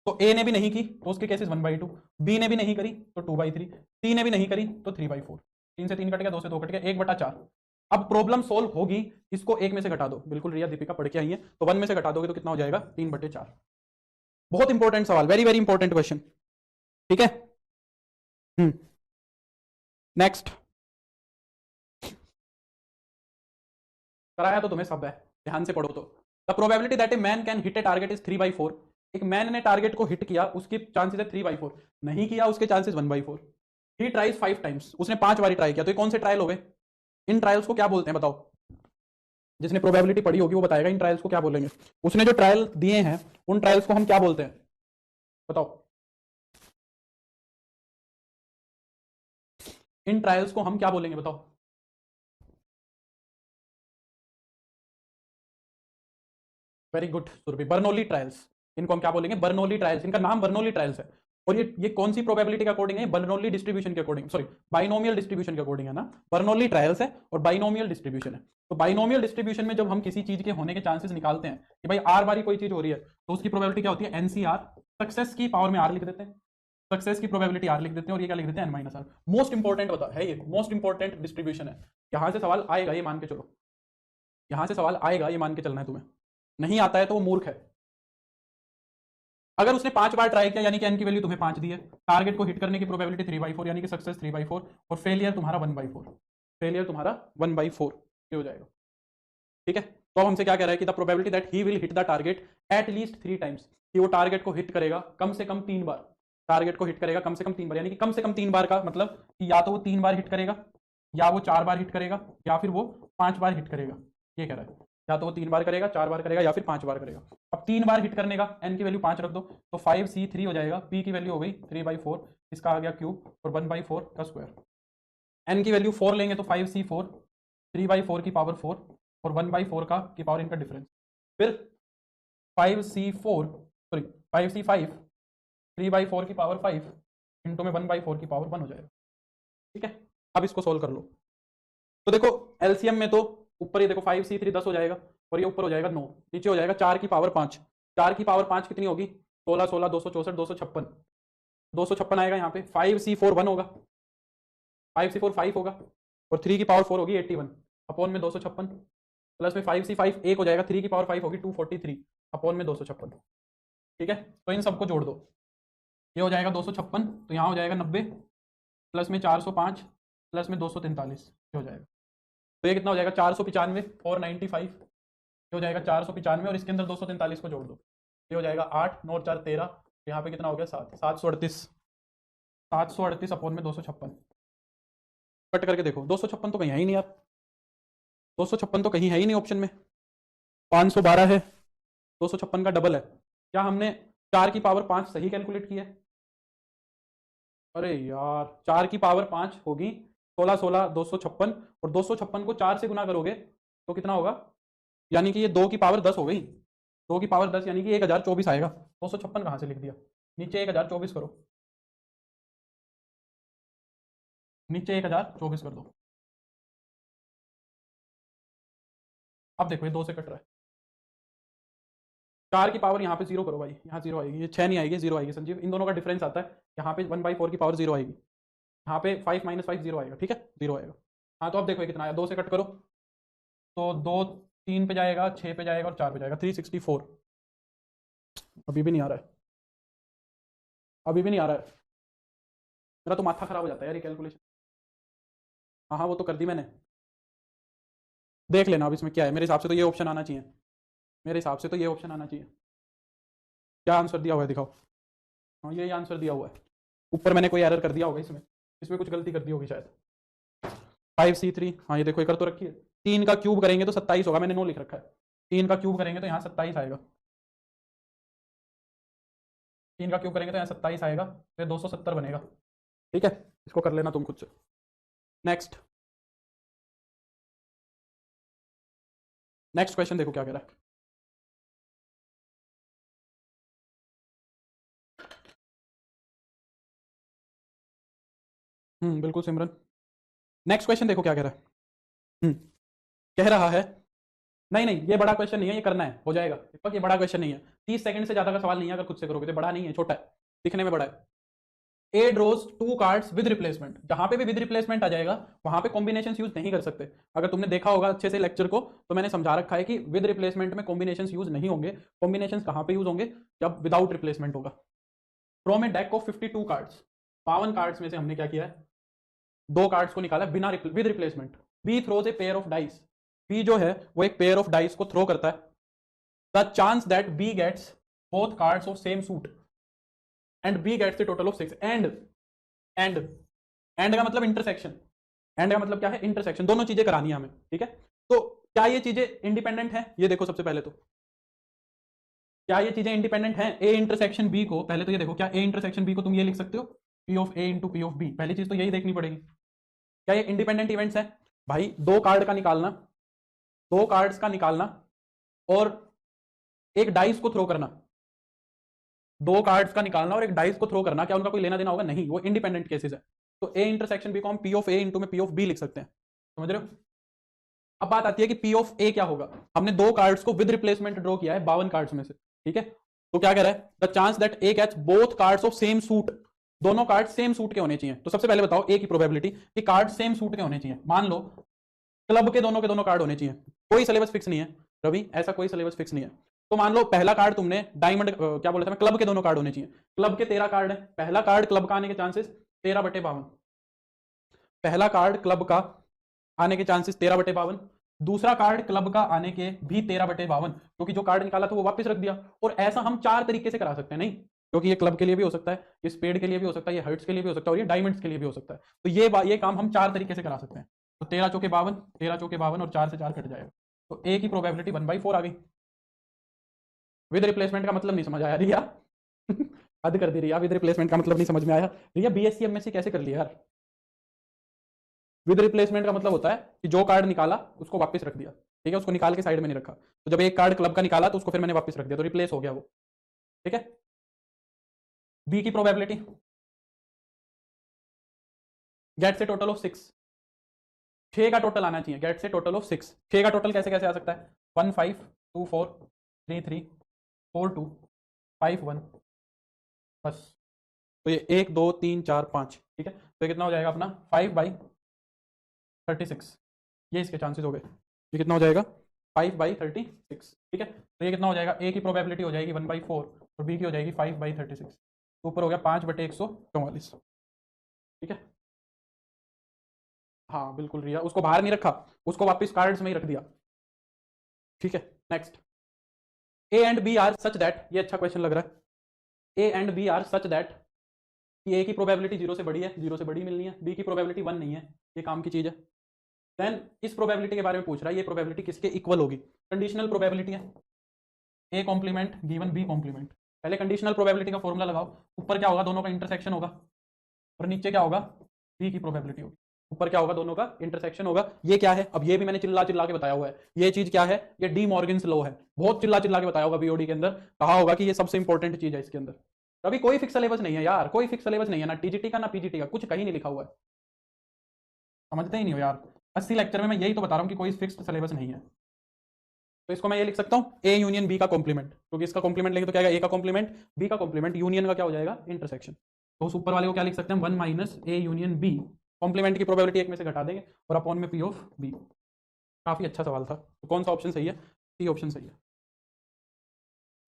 तो ए ने भी नहीं की तो उसके केसेस 1/2, बी ने भी नहीं करी तो 2/3, सी ने भी नहीं करी तो 3/4। 3 से 3 कट गया, 2 से 2 कट गया, 1/4। अब प्रॉब्लम सोल्व होगी, इसको एक में से घटा दो। बिल्कुल रिया दीपिका पढ़ के आई है, तो 1 में से घटा दोगे तो कितना हो जाएगा? 3/4। बहुत इंपॉर्टेंट सवाल, वेरी वेरी इंपॉर्टेंट क्वेश्चन। ठीक है, नेक्स्ट। कराया तो तुम्हें सब है, ध्यान से पढ़ो तो। The probability that a man can hit A target is 3/4। एक मैन ने टारगेट को हिट किया, उसकी चांसेस है 3/4। नहीं किया, उसके चांसेस 1/4। ही ट्राइज 5 टाइम्स, उसने 5 बार ट्राई किया। तो ये कौन से ट्रायल हो गए? इन ट्रायल्स को क्या बोलते हैं बताओ? जिसने प्रोबेबिलिटी पढ़ी होगी वो बताएगा इन ट्रायल्स को क्या बोलेंगे। उसने जो ट्रायल दिए हैं उन ट्रायल्स को हम क्या बोलते हैं बताओ? इन ट्रायल्स को हम क्या बोलेंगे बताओ? Very good Surabhi, Bernoulli trials. इनको हम क्या बोलेंगे? Bernoulli trials. इनका नाम बर्नौली ट्रायल्स है। और ये कौन सी प्रोबेबिलिटी के अकॉर्डिंग है? बर्नौली डिस्ट्रीब्यूशन के अकॉर्डिंग, सॉरी बाइनोमियल डिस्ट्रीब्यूशन के अकॉर्डिंग है ना। बर्नौली ट्रायल्स है और बाइनोमियल डिस्ट्रीब्यूशन है। तो बाइनोमियल डिस्ट्रीब्यूशन में जब हम किसी चीज के होने के चांसेस निकालते हैं कि भाई आर बारी कोई चीज हो रही है, तो उसकी प्रोबेबिलिटी क्या होती है? एनसीआर। सक्सेस की पावर में आर लिख देते हैं, सक्सेस की प्रोबेबिलिटी आर लिख देते हैं, और ये क्या लिख देते हैं? एन-आर। मोस्ट इंपॉर्टेंट बता है, ये मोस्ट इंपॉर्टेंट डिस्ट्रीब्यूशन है। यहां से सवाल आएगा ये मान के चलो, यहां से सवाल आएगा ये मान के चलना है तुम्हें। नहीं आता है तो वो मूर्ख है। अगर उसने 5 बार ट्राई किया यानी कि एन की वैल्यू तुम्हें 5 दी है, टारगेट को हिट करने की प्रोबेबिलिटी 3/4 यानी कि सक्सेस 3/4, और फेलियर तुम्हारा 1/4। फेलियर तुम्हारा 1/4 ये हो जाएगा। ठीक है, तो अब हमसे क्या कह रहा है कि the probability that he will hit the target eight least 3 times, कि वो टारगेट को हिट करेगा कम से कम 3 बार। टारगेट को हिट करेगा कम से कम 3 बार, यानी कि कम से कम 3 बार का मतलब कि या तो वो 3 बार हिट करेगा, या वो 4 बार हिट करेगा, या फिर वो 5 बार हिट करेगा। ये कह रहा है, या तो वो 3 बार करेगा, 4 बार करेगा, या फिर 5 बार करेगा। अब 3 बार हिट करने का एन की वैल्यू 5 रख दो, तो 5c3 हो जाएगा। पी की वैल्यू हो गई 3/4, इसका आ गया क्यूब, और 1/4 का स्क्वायर। एन की वैल्यू 4 लेंगे तो 5c4, 3/4 की पावर 4, और 1/4 का की पावर इनका डिफरेंस। फिर 5c4 सॉरी 5c5, 3/4 की पावर 5 इंटू में 1/4 की पावर 1 हो जाएगा। ठीक है, अब इसको सोल्व कर लो। तो देखो एलसीएम में तो ऊपर ये देखो 5c3 10 हो जाएगा, और ये ऊपर हो जाएगा 9, नीचे हो जाएगा 4 की पावर 5। 4 की पावर 5 कितनी होगी? 16 16 264 256, 256 आएगा यहाँ पे। 5c4 1 होगा, 5c4 5 होगा, और 3 की पावर 4 होगी 81 अपॉन में 256, प्लस में 5c5 1 हो जाएगा, 3 की पावर 5 होगी 243 अपॉन में 256। ठीक है, तो इन सबको जोड़ दो, ये हो जाएगा 256, तो यहाँ हो जाएगा 90, प्लस में 405, प्लस में 243, ये हो जाएगा। तो ये कितना हो जाएगा? 495 और 95, ये हो जाएगा 495, और इसके अंदर 243 को जोड़ दो, ये हो जाएगा 8 9 4 13, यहाँ पे कितना हो गया? 7, 738, 738 अपॉन में 256। कट करके देखो, 256 तो कहीं है ही नहीं यार, 256 तो कहीं है ही नहीं ऑप्शन में। 512 है, 256 का डबल है। क्या हमने 4 की पावर 5 सही कैलकुलेट किया है? अरे यार 4 की पावर 5 होगी 16 16 256, और 256 को 4 से गुना करोगे तो कितना होगा? यानी कि ये 2 की पावर 10 हो गई। 2 की पावर 10 यानी कि 1024 आएगा। 256 कहाँ से लिख दिया? नीचे 1024 करो, नीचे 1024 कर दो। अब देखो ये 2 से कट रहा है, 4 की पावर यहाँ पे 0 करो भाई, यहाँ 0 आएगी, ये 6 नहीं आएगी, 0 आएगी संजीव। इन दोनों का डिफरेंस आता है, यहाँ पे 1/4 की पावर 0 आएगी, यहाँ पे 5 - 5 0 आएगा, ठीक है, 0 आएगा। हाँ तो अब देखो ये कितना आया, 2 से कट करो तो 2 3 पे जाएगा, 6 पे जाएगा और 4 पे जाएगा, 364। अभी भी नहीं आ रहा है, अभी भी नहीं आ रहा है, मेरा तो माथा खराब हो जाता है यार ये कैलकुलेशन। हाँ हाँ वो तो कर दी मैंने, देख लेना अब इसमें क्या है। मेरे हिसाब से तो ये ऑप्शन आना चाहिए, मेरे हिसाब से तो ये ऑप्शन आना चाहिए। क्या आंसर दिया हुआ है दिखाओ। हाँ यही आंसर दिया हुआ है, ऊपर मैंने कोई एरर कर दिया होगा इसमें, इसमें कुछ गलती कर दी होगी शायद। 5C3, हाँ ये देखो ये कर तो रखी है। 3 का क्यूब करेंगे तो 27 होगा, मैंने 9 लिख रखा है। 3 का क्यूब करेंगे तो यहाँ 27 आएगा, 3 का क्यूब करेंगे तो यहाँ 27 आएगा, फिर 270 बनेगा, ठीक है। इसको कर लेना तुम खुद से। नेक्स्ट, नेक्स्ट क्वेश्चन देखो क्या कह रहा है। बिल्कुल सिमरन। नेक्स्ट क्वेश्चन देखो क्या कह रहा है। कह रहा है, नहीं नहीं ये बड़ा क्वेश्चन नहीं है, ये करना है, हो जाएगा दीपक, ये बड़ा क्वेश्चन नहीं है। 30 सेकंड से ज्यादा का सवाल नहीं है, अगर खुद से करोगे तो। बड़ा नहीं है, छोटा है, दिखने में बड़ा है। ए ड्रॉज 2 कार्ड्स विद रिप्लेसमेंट, जहां पे भी विद रिप्लेसमेंट आ जाएगा वहां पे कॉम्बिनेशन यूज नहीं कर सकते। अगर तुमने देखा होगा अच्छे से लेक्चर को, तो मैंने समझा रखा है कि विद रिप्लेसमेंट में कॉम्बिनेशन यूज नहीं होंगे। कॉम्बिनेशन कहां पे यूज होंगे, जब विदाउट रिप्लेसमेंट होगा। From a deck of 52 cards, 52 cards में से हमने क्या किया है, 2 कार्ड्स को निकाला बिना with replacement. B throws a pair of dice, B जो है वो एक पेयर ऑफ डाइस को थ्रो करता है। The chance that B gets both cards of same suit and B gets a total of 6। And and का मतलब intersection, and का मतलब क्या है, इंटरसेक्शन। दोनों चीजें करानी है हमें, ठीक है। तो क्या ये चीजें इंडिपेंडेंट है, ये देखो सबसे पहले तो क्या ये चीजें इंडिपेंडेंट हैं। ए इंटरसेक्शन बी को, पहले तो ये देखो, क्या ए इंटरसेक्शन बी को तुम ये लिख सकते हो, P of A into P of B. पहली चीज तो यही देखनी पड़ेगी, क्या ये इंडिपेंडेंट इवेंट्स है। भाई 2 कार्ड का निकालना, 2 कार्ड्स का निकालना और एक डाइस को थ्रो करना, 2 कार्ड्स का निकालना और एक डाइस को थ्रो करना, क्या उनका कोई लेना देना होगा, नहीं, वो इंडिपेंडेंट केसेस है। तो ए इंटरसेक्शन बी को हम पी ऑफ ए इंटू में पी ऑफ बी लिख सकते हैं, समझ रहे हो। अब बात आती है कि पी ऑफ ए क्या होगा। हमने 2 कार्ड्स को विद रिप्लेसमेंट ड्रॉ किया है 52 कार्ड्स में से, ठीक है। तो क्या कह रहा है, the chance that A catch both cards of same suit, दोनों कार्ड सेम सूट के होने चाहिए। तो सबसे पहले बताओ ए की प्रोबेबिलिटी कि कार्ड सेम सूट के होने चाहिए। मान लो क्लब के दोनों कार्ड होने चाहिए, कोई सिलेबस फिक्स नहीं है रवि, ऐसा कोई सिलेबस फिक्स नहीं है। तो मान लो पहला कार्ड तुमने डायमंड, क्या बोला था मैं, क्लब के दोनों कार्ड होने चाहिए। क्लब के 13 कार्ड है, पहला कार्ड क्लब का आने के चांसेस 13/52, पहला कार्ड क्लब का आने के चांसेस 13/52, दूसरा कार्ड क्लब का आने के भी 13/52, क्योंकि जो कार्ड निकाला था वो वापस रख दिया। और ऐसा हम 4 तरीके से करा सकते हैं, नहीं, क्योंकि ये क्लब के लिए भी हो सकता है, ये स्पेड के लिए भी हो सकता है, ये हर्ट्स के लिए भी हो सकता है और ये डायमंड्स के लिए भी हो सकता है। तो ये काम हम 4 तरीके से करा सकते हैं। तो 13 चौके 52, 13 चौके 52 और 4 से 4 कट जाएगा, तो ए की प्रोबेबिलिटी 1/4 आ गई। विद रिप्लेसमेंट का मतलब नहीं समझ आया रिया हद कर दी रिया, विद रिप्लेसमेंट का मतलब नहीं समझ में आया रिया। बीएससी एमएससी कैसे कर लिया यार। विद रिप्लेसमेंट का मतलब होता है कि जो कार्ड निकाला उसको वापस रख दिया, ठीक है, उसको निकाल के साइड में नहीं रखा। तो जब एक कार्ड क्लब का निकाला तो उसको फिर मैंने वापस रख दिया, तो रिप्लेस हो गया वो, ठीक है। बी की प्रोबेबिलिटी गेट से टोटल ऑफ 6, 6 का टोटल आना चाहिए, गेट से टोटल ऑफ 6। 6 का टोटल कैसे कैसे आ सकता है, 1 5 2 4 3 3 4 2 5 1, बस। तो ये 1 2 3 4 5, ठीक है। तो ये कितना हो जाएगा अपना 5/36, ये इसके चांसेस हो गए। ये कितना हो जाएगा 5/36, ठीक है। तो ये कितना हो जाएगा, ए की प्रोबेबिलिटी हो जाएगी 1/4 और बी की हो जाएगी 5/36, तो ऊपर हो गया 5/144, ठीक है। हाँ बिल्कुल रिया, उसको बाहर नहीं रखा, उसको वापस कार्ड्स में ही रख दिया, ठीक है। Next, A and B are such that, ये अच्छा क्वेश्चन लग रहा है। A and B are such that कि ए की प्रोबेबिलिटी 0 से बड़ी है, 0 से बड़ी मिलनी है, बी की प्रोबेबिलिटी 1 नहीं है, ये काम की चीज है। देन इस प्रोबेबिलिटी के बारे में पूछ रहा है, ये प्रोबेबिलिटी किसके इक्वल होगी। कंडीशनल प्रोबेबिलिटी है, A complement given B complement. पहले कंडीशनल प्रोबेबिलिटी का फॉर्मूला लगाओ, ऊपर क्या होगा, दोनों का इंटरसेक्शन होगा, और नीचे क्या होगा, बी की प्रोबेबिलिटी होगी, ऊपर क्या होगा, दोनों का इंटरसेक्शन होगा। ये क्या है, अब ये भी मैंने चिल्ला चिल्ला के बताया हुआ है। ये चीज क्या है, ये डी मॉर्गन्स लॉ है, बहुत चिल्ला चिल्ला के बताया होगा बीओडी के अंदर, कहा होगा कि ये सबसे इंपॉर्टेंट चीज है इसके अंदर। अभी कोई फिक्स सिलेबस नहीं है यार, कोई फिक्स सिलेबस नहीं है, ना टीजीटी का ना पीजीटी का, कुछ कहीं नहीं लिखा हुआ है, समझते ही नहीं हो यार। 80 लेक्चर में मैं यही तो बता रहा हूँ कि कोई फिक्स सिलेबस नहीं है। तो इसको मैं ये लिख सकता हूँ ए यूनियन बी का कॉम्प्लीमेंट, क्योंकि इसका कॉम्प्लीमेंट लेंगे तो क्या आएगा, ए का कॉम्प्लीमेंट बी का कॉम्प्लीमेंट, यूनियन का क्या हो जाएगा, इंटरसेक्शन। तो उस ऊपर वाले को क्या लिख सकते हैं, 1 minus A union B, complement की प्रोबेबिलिटी एक में से घटा देंगे और अपॉन में पी ऑफ बी। काफी अच्छा सवाल था। तो कौन सा ऑप्शन सही है, सी ऑप्शन सही है,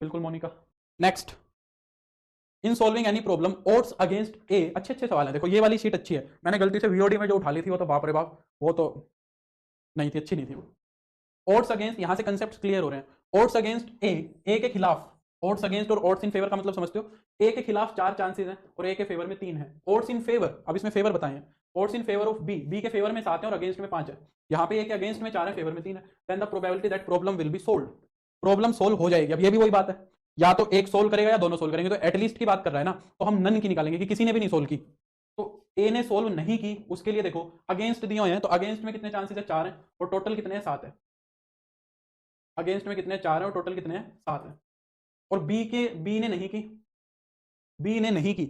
बिल्कुल Monica. Next, in solving any problem odds against A, अच्छे अच्छे सवाल है। देखो ये वाली शीट अच्छी है, मैंने गलती से वीओडी में जो उठा ली थी वो तो बाप रे बाप, वो तो नहीं थी, अच्छी नहीं थी वो। ओड्स अगेंस्ट, यहां से कंसेप्ट क्लियर हो रहे हैं। ओड्स अगेंस्ट ए के खिलाफ, ओड्स अगेंस्ट और ओड्स इन फेवर का मतलब समझते हो, ए के खिलाफ 4 चांसेस हैं और ए के फेवर में 3 है। ओड्स इन फेवर, अब इसमें फेवर बताए हैं, odds in favour of B, B के फेवर में 7 है और अगेंस्ट में 5 है। यहाँ पे ए के अगेंस्ट में 4 है, फेवर में 3 है। Then the probability that problem will be solve, problem solve हो जाएगी। अब ये भी वही बात है, या तो एक सोल्व करेगा या दोनों सोल्व करेंगे। तो एटलीस्ट की बात कर रहा है ना, तो हम नन की निकालेंगे कि किसी ने भी नहीं सोल्व की। तो ए ने सोल्व नहीं की, उसके लिए देखो अगेंस्ट दिए हुए हैं, तो अगेंस्ट में कितने चांसेस है, 4 है और टोटल कितने हैं, 7 है। अगेंस्ट में कितने, 4 है और टोटल कितने हैं, 7 है। और बी ने नहीं की, बी ने नहीं की,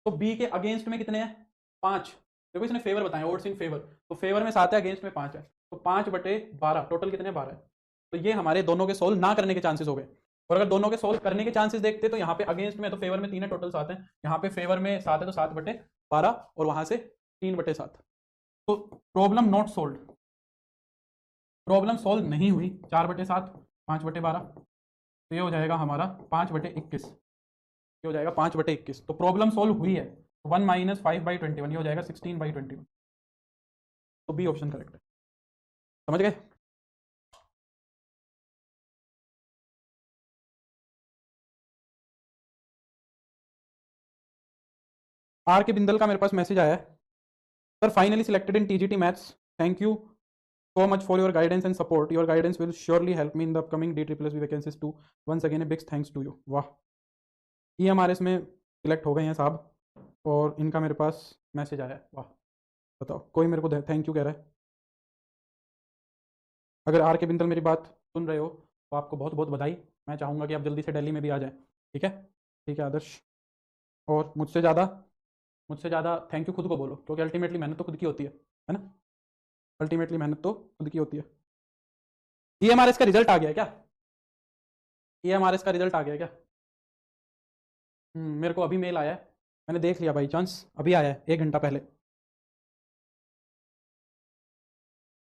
तो बी के अगेंस्ट में कितने हैं, 5। देखो इसने फेवर बताया, ओड्स इन फेवर, तो फेवर में 7 है, अगेंस्ट में 5 है, तो 5/12, टोटल कितने, 12 है। तो ये हमारे दोनों के सोल्व ना करने के चांसेस हो गए। और अगर दोनों के सोल्व करने के चांसेस देखते तो यहाँ पे अगेंस्ट में तो फेवर में 3 है, टोटल 7 है, यहाँ पे फेवर में 7 है तो 7/12 और वहां से 3/7। तो problem not solve, problem solve नहीं हुई, 4/7, 5/12, तो ये हो जाएगा हमारा 5/21, ये हो जाएगा 5/21। तो प्रॉब्लम सोल्व हुई है, 1 माइनस 5/21, ये हो जाएगा 16/21। तो बी ऑप्शन करेक्ट है, समझ गए। आर के बिंदल का मेरे पास मैसेज आया है, sir finally selected in TGT maths, thank you so much for your guidance and support, your guidance will surely help me in the upcoming DSSB vacancies too, once again a big thanks to you। वाह, ये हमारे इसमें select हो गए हैं साहब और इनका मेरे पास मैसेज आया है, वाह। बताओ, कोई मेरे को थैंक यू कह रहा है। अगर आर के बिंदल मेरी बात सुन रहे हो तो आपको बहुत बहुत बधाई। मैं चाहूँगा कि आप जल्दी से दिल्ली में भी आ जाएं, ठीक है, ठीक है आदर्श। और मुझसे ज़्यादा थैंक यू खुद को बोलो, क्योंकि अल्टीमेटली मेहनत तो खुद की होती है ना, अल्टीमेटली मेहनत तो खुद की होती है। EMRS का रिजल्ट आ गया है क्या, EMRS का रिजल्ट आ गया है क्या? मेरे को अभी मेल आया है, मैंने देख लिया बाई चांस, अभी आया है 1 घंटा पहले।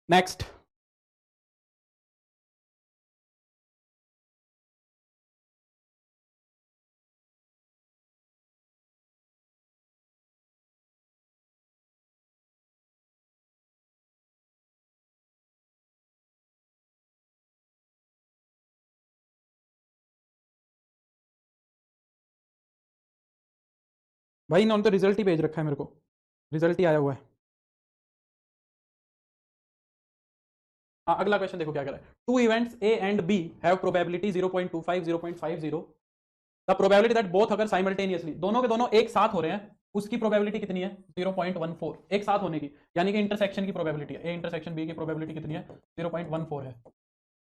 नेक्स्ट, भाई इन्होंने तो रिजल्ट ही भेज रखा है मेरे को, रिजल्ट ही आया हुआ है। हाँ, अगला क्वेश्चन देखो क्या कर रहा है, two events A and B have probability 0.25 0.50, the probability that both occur simultaneously, दोनों के दोनों एक साथ हो रहे हैं, उसकी प्रोबेबिलिटी कितनी है, 0.14, एक साथ होने की, यानी कि इंटरसेक्शन की प्रोबेबिलिटी है, ए इंटरसेक्शन बी की प्रोबेबिलिटी कितनी है, 0.14 है।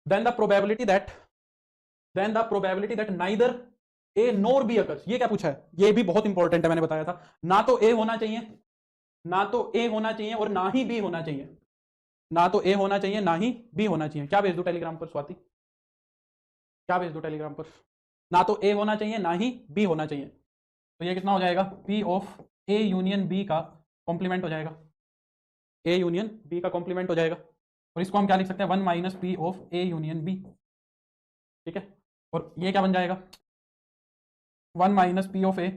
Then the probability that, then the probability that neither A nor B occurs, ये क्या पूछा है, ये भी बहुत इंपॉर्टेंट है, मैंने बताया था, ना तो ए होना चाहिए, ना तो ए होना चाहिए और ना ही बी होना चाहिए, ना तो ए होना चाहिए ना ही बी होना चाहिए। क्या भेज दो टेलीग्राम पर स्वाति, क्या भेज दो टेलीग्राम पर, ना तो ए होना चाहिए ना ही बी होना चाहिए। तो ये कितना हो जाएगा, P of A union B का कॉम्प्लीमेंट हो जाएगा, ए यूनियन बी का कॉम्प्लीमेंट हो जाएगा। और इसको हम क्या लिख सकते हैं, 1 minus P of A union B, ठीक है। और ये क्या बन जाएगा, 1 minus P of A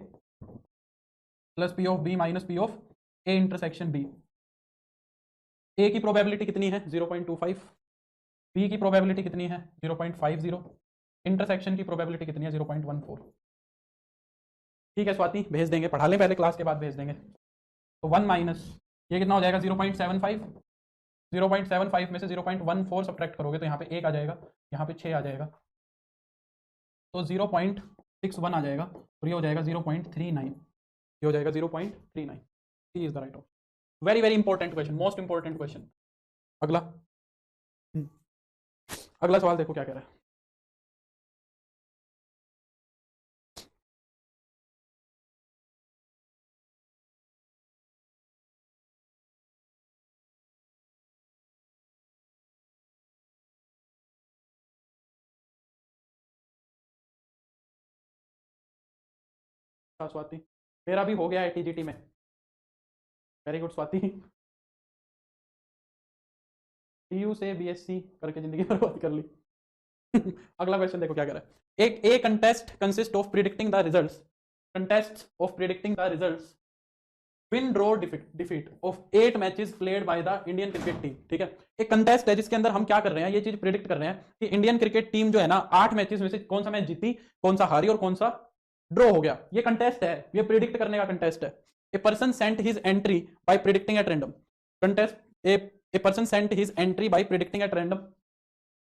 plus P of B minus P of A intersection B. A की प्रोबेबिलिटी कितनी है, 0.25, बी की प्रोबेबिलिटी कितनी है, 0.50, इंटरसेक्शन की प्रोबेबिलिटी कितनी है, 0.14। ठीक है स्वाति, भेज देंगे, पढ़ा लें पहले, क्लास के बाद भेज देंगे। तो 1 माइनस, ये कितना हो जाएगा, 0.75, 0.75 में से 0.14 सब्ट्रैक्ट करोगे तो यहाँ पे 1 आ जाएगा, यहाँ पे 6 आ जाएगा, तो 0.61 आ जाएगा, और ये हो जाएगा 0.39, ये हो जाएगा 0.39। C is the right option. Very very important question, most important question. अगला, अगला सवाल देखो क्या कह रहा है। अच्छा स्वाति, मेरा भी हो गया है टीजीटी में। Very good Swati. टीयू से बीएससी करके जिंदगी बर्बाद कर ली। अगला क्वेश्चन देखो क्या कह रहा है। एक a contest consist of predicting the results, contest of predicting the results win draw defeat of 8 matches played by the Indian cricket team. ठीक है, एक कंटेस्ट है जिसके अंदर हम क्या कर रहे हैं, ये चीज प्रिडिक्ट कर रहे हैं कि इंडियन क्रिकेट टीम जो है ना 8 मैचेस में से कौन सा मैच जीती, कौन सा हारी और कौन सा ड्रॉ हो गया। ये कंटेस्ट है, ये प्रिडिक्ट करने का कंटेस्ट है। A person sent his entry by predicting at random, contest a person sent his entry by predicting at random.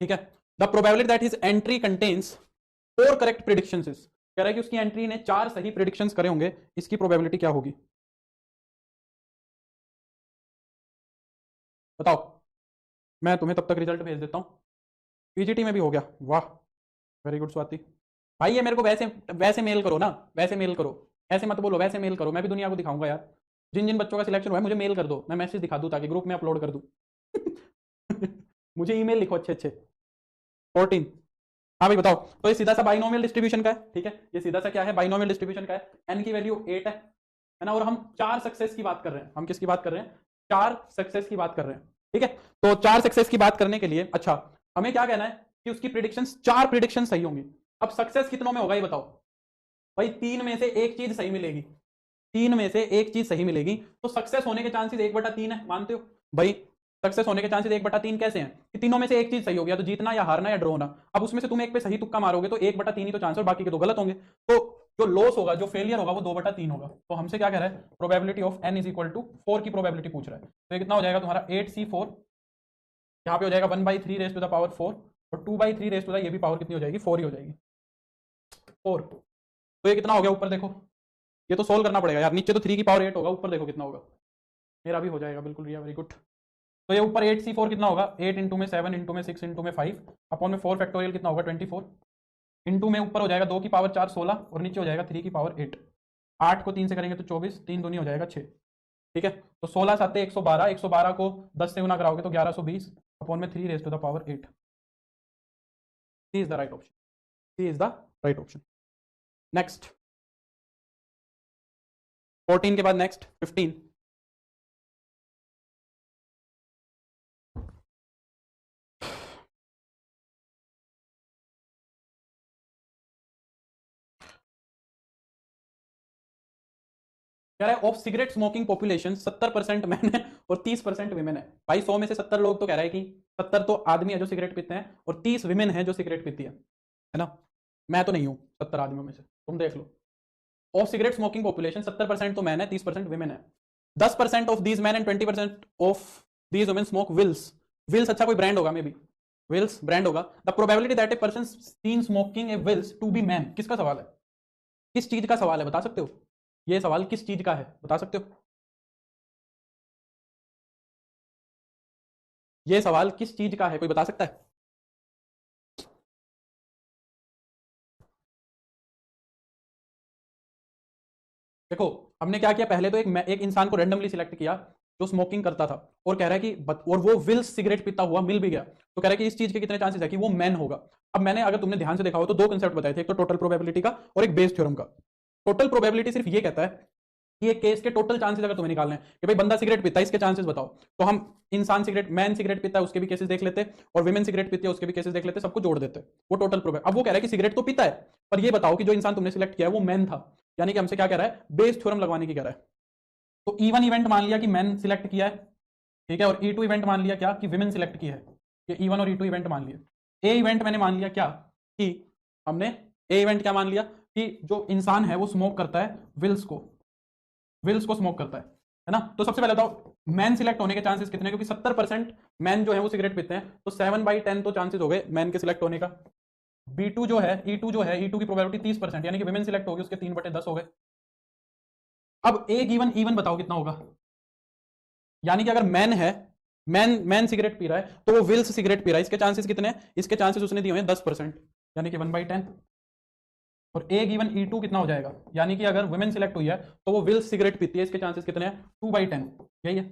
ठीक है, the probability that his entry contains 4 correct predictions is, कह रहा है कि उसकी एंट्री ने 4 सही प्रिडिक्शंस करे होंगे, इसकी प्रोबेबिलिटी क्या होगी बताओ। मैं तुम्हें तब तक रिजल्ट भेज देता हूं। पीजीटी में भी हो गया, वाह वेरी गुड स्वाति। भाई ये मेरे को वैसे वैसे मेल करो ना, वैसे मेल करो, ऐसे मत बोलो, वैसे मेल करो, मैं भी दुनिया को दिखाऊंगा यार। जिन जिन बच्चों का सिलेक्शन हुआ है मुझे मेल कर दो, मैं मैसेज दिखा दूं ताकि ग्रुप में अपलोड कर दूं। मुझे ईमेल लिखो अच्छे अच्छे। 14, हाँ भाई बताओ। तो ये सीधा सा बाइनोमियल डिस्ट्रीब्यूशन का है। ठीक है, ये सीधा सा क्या है, बाइनोमियल डिस्ट्रीब्यूशन का है। एन की वैल्यू 8 है ना, और हम 4 सक्सेस की बात कर रहे हैं। हम किसकी बात कर रहे हैं, 4 सक्सेस की बात कर रहे हैं। ठीक है, तो 4 सक्सेस की बात करने के लिए अच्छा हमें क्या कहना है कि उसकी प्रिडिक्शंस 4 प्रिडिक्शन सही होंगी। अब सक्सेस कितनों में होगा ये बताओ भाई। 3 में से एक चीज सही मिलेगी, 3 में से एक चीज सही मिलेगी, तो सक्सेस होने के चांसेस 1/3 है, मानते हो भाई। सक्सेस होने के चांसेस 1/3 कैसे हैं कि तीनों में से एक चीज सही होगी, या तो जीतना या हारना या ड्रॉ होना। अब उसमें से तुम एक पे सही तुक्का मारोगे तो 1/3 ही तो चांस, और बाकी के तो गलत होंगे। तो जो लॉस होगा, जो फेलियर होगा वो 2/3 होगा। तो हमसे क्या कह रहा है, probability of n is equal to 4 की प्रोबेबिलिटी पूछ रहा है। तो ये कितना हो जाएगा तुम्हारा 8c4, यहाँ पे हो जाएगा 1/3 रेज टू द पावर 4, और 2/3 रेज टू द, ये भी पावर कितनी हो जाएगी, 4 ही हो जाएगी, 4। तो ये कितना हो गया ऊपर देखो, ये तो सोल्व करना पड़ेगा यार। नीचे तो 3 की पावर 8 होगा, ऊपर देखो कितना होगा। मेरा भी हो जाएगा बिल्कुल, रिया वेरी गुड। तो ये ऊपर 8c4 कितना होगा, 8 इंटू में 7 इंटू में 6 इंटू में 5 अपॉन में 4 फैक्टोरियल कितना होगा 24, इंटू में ऊपर हो जाएगा 2 की पावर 4 16, और नीचे हो जाएगा 3 की पावर 8। 8 को 3 से करेंगे तो 24, 3 दूनी हो जाएगा 6। ठीक है, तो 16 7 112, 112 को 10 से गुना कराओगे तो 1120 अपॉन में 3 raise to the power 8। C is the right option, C is the right option. Next 14 के बाद नेक्स्ट 15। कह रहा है of cigarette smoking population 70% man है और 30% विमेन है। भाई 100 में से 70 लोग तो कह रहा है कि 70 तो आदमी है जो सिगरेट पीते हैं, और 30 विमेन है जो सिगरेट पीती है ना। मैं तो नहीं हूं 70 आदमियों में से, तुम देख लो। ऑफ सिगरेट स्मोकिंग पॉपुलेशन 70% तो मैन है, 30% विमेन है। 10% of these man and 20% of these women smoke Wills. Wills अच्छा कोई ब्रांड होगा, मे बी विल्स ब्रांड होगा। The probability that a person seen smoking a Wills to be man, किसका सवाल है, किस चीज का सवाल है, बता सकते हो। ये सवाल किस चीज का है, बता सकते हो। ये सवाल किस चीज का है, कोई बता सकता है। देखो हमने क्या किया, पहले तो एक इंसान को रेंडमली सिलेक्ट किया जो स्मोकिंग करता था, और कह रहा है कि और वो विल्स सिगरेट पीता हुआ मिल भी गया, तो कह रहा है कि इस चीज के कितने चांसेस है कि वो मैन होगा। अब मैंने, अगर तुमने ध्यान से देखा हो तो 2 कंसेप्ट बताए थे, एक तो टोटल प्रोबेबिलिटी का और एक बेस थ्योरम का। टोटल प्रोबेबिलिटी सिर्फ ये कहता है कि एक केस के टोटल चांसेस अगर तुम्हें निकालने हैं कि भाई बंदा सिगरेट पीता है, इसके चांसेस बताओ, तो हम इंसान सिगरेट, मैन सिगरेट पीता है उसके भी केसेस देख लेते, और विमेन सिगरेट पीती है उसके भी केसेस देख लेते, सबको जोड़ देते, वो टोटल प्रोबेबिलिटी। अब वो कह रहा है कि सिगरेट तो पीता है, पर ये बताओ कि जो इंसान तुमने सिलेक्ट किया है वो मैन था, यानी कि हमसे क्या कह रहा है, बेस थ्योरम लगवाने की कह रहा है। तो E1 इवेंट मान लिया कि मैन सिलेक्ट किया है, ठीक है, और E2 इवेंट मान लिया क्या कि विमेन सिलेक्ट किया है। ये E1 और E2 इवेंट मान लिया। ए इवेंट मैंने मान लिया क्या कि हमने ए इवेंट क्या मान लिया कि जो इंसान है वो स्मोक करता है विल्स को स्मोक करता है ना। तो सबसे पहले बताओ मैन सिलेक्ट होने के चांसेस कितने, क्योंकि 70% मैन जो है वो सिगरेट पीते हैं, तो 7/10 तो चांसेस हो गए मैन के सिलेक्ट होने का। B2 जो है, E2 जो है, E2 की प्रोबेबिलिटी 30%, यानी कि विमेन सिलेक्ट होगी, उसके 3/10 हो गए। अब ए गिवन बताओ कितना होगा, यानी कि अगर मैन है, मैन सिगरेट पी रहा है, तो वो विल्स सिगरेट पी रहा है, इसके चांसेस कितने हैं, इसके चांसेस उसने दिए हुए हैं 10%, यानी कि 1/10। और ए गिवन E2 कितना हो जाएगा, यानी कि अगर वुमेन सिलेक्ट हुई है तो वो विल्स सिगरेट पीती है, इसके चांसेस कितने हैं 2/10, यही है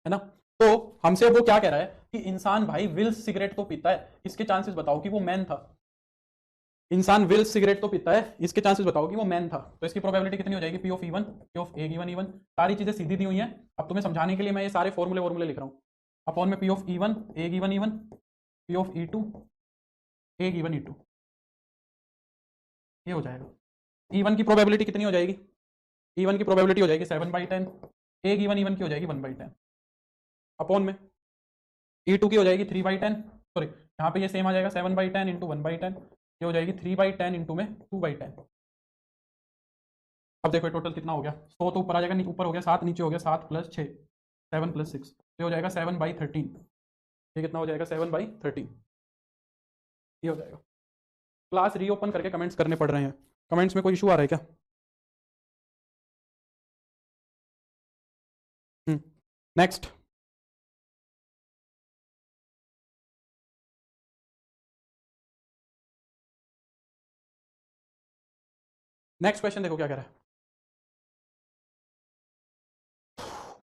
ना। तो हमसे वो क्या कह रहा है कि इंसान भाई विल्स सिगरेट तो पीता है, इसके चांसेस बताओ कि वो मैन था। इंसान विल सिगरेट तो पीता है, इसके चांसेस बताओ कि वो मैन था, तो इसकी प्रोबेबिलिटी कितनी हो जाएगी? P of E one, P of A given E one. सारी चीजें सीधी दी हुई हैं, अब तुम्हें समझाने के लिए मैं ये सारे फॉर्मूले लिख रहा हूँ। अपॉन में P of E one A given E one, P of E two A given E two, ये हो जाएगा। ई वन की प्रोबेबिलिटी कितनी हो जाएगी? ई वन की प्रोबेबिलिटी हो जाएगी 7/10, ए गिवन ई वन की हो जाएगी 1/10, अपॉन में ई टू की हो जाएगी 3/10, सॉरी यहाँ पे ये सेम आ जाएगा 7/10 इंटू 1/10, ये हो जाएगी 3/10 इंटू में 2/10। अब देखो टोटल कितना हो गया, 100 तो ऊपर आ जाएगा, ऊपर हो गया 7, नीचे हो गया 7 + 6, 7 + 6, ये हो जाएगा 7/13। ये कितना हो जाएगा? 7/13, ये हो जाएगा। क्लास रीओपन करके कमेंट्स करने पड़ रहे हैं, कमेंट्स में कोई इशू आ रहा है क्या? नेक्स्ट, नेक्स्ट क्वेश्चन देखो क्या कह रहा है।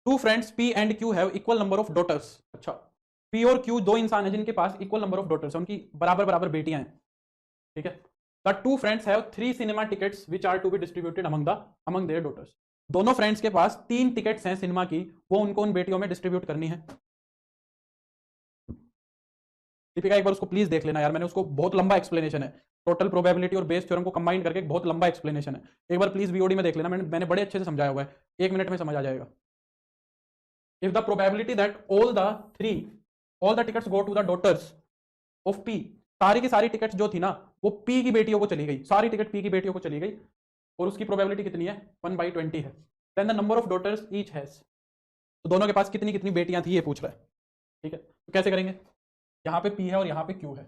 Two friends P and Q have equal number of daughters. अच्छा, पी और क्यू दो इंसान हैं जिनके पास इक्वल नंबर ऑफ डॉटर्स है, उनकी बराबर बराबर बेटियां हैं, ठीक है। The two friends have 3 cinema tickets which are to be distributed among their daughters. दोनों फ्रेंड्स के पास 3 टिकट्स हैं सिनेमा की, वो उनको उन बेटियों में डिस्ट्रीब्यूट करनी है। दीपिका एक बार उसको प्लीज देख लेना यार, मैंने उसको बहुत लंबा एक्सप्लेनेशन है, टोटल प्रोबेबिलिटी और बेस थ्योरम को कंबाइन करके एक बहुत लंबा एक्सप्लेनेशन है, एक बार प्लीज वीओडी में देख लेना, मैंने बड़े अच्छे से समझाया हुआ है, 1 मिनट में समझ आ जाएगा। If the probability that all the tickets go to the daughters of P, सारी की सारी टिकट्स जो थी ना वो P की बेटियों को चली गई, सारी टिकट P की बेटियों को चली गई, और उसकी प्रोबेबिलिटी कितनी है? 1/20 है। Then the number of daughters each has, तो दोनों के पास कितनी कितनी बेटियां थी ये पूछ रहा है, ठीक है। तो कैसे करेंगे? यहाँ पे P है और यहाँ पे Q है।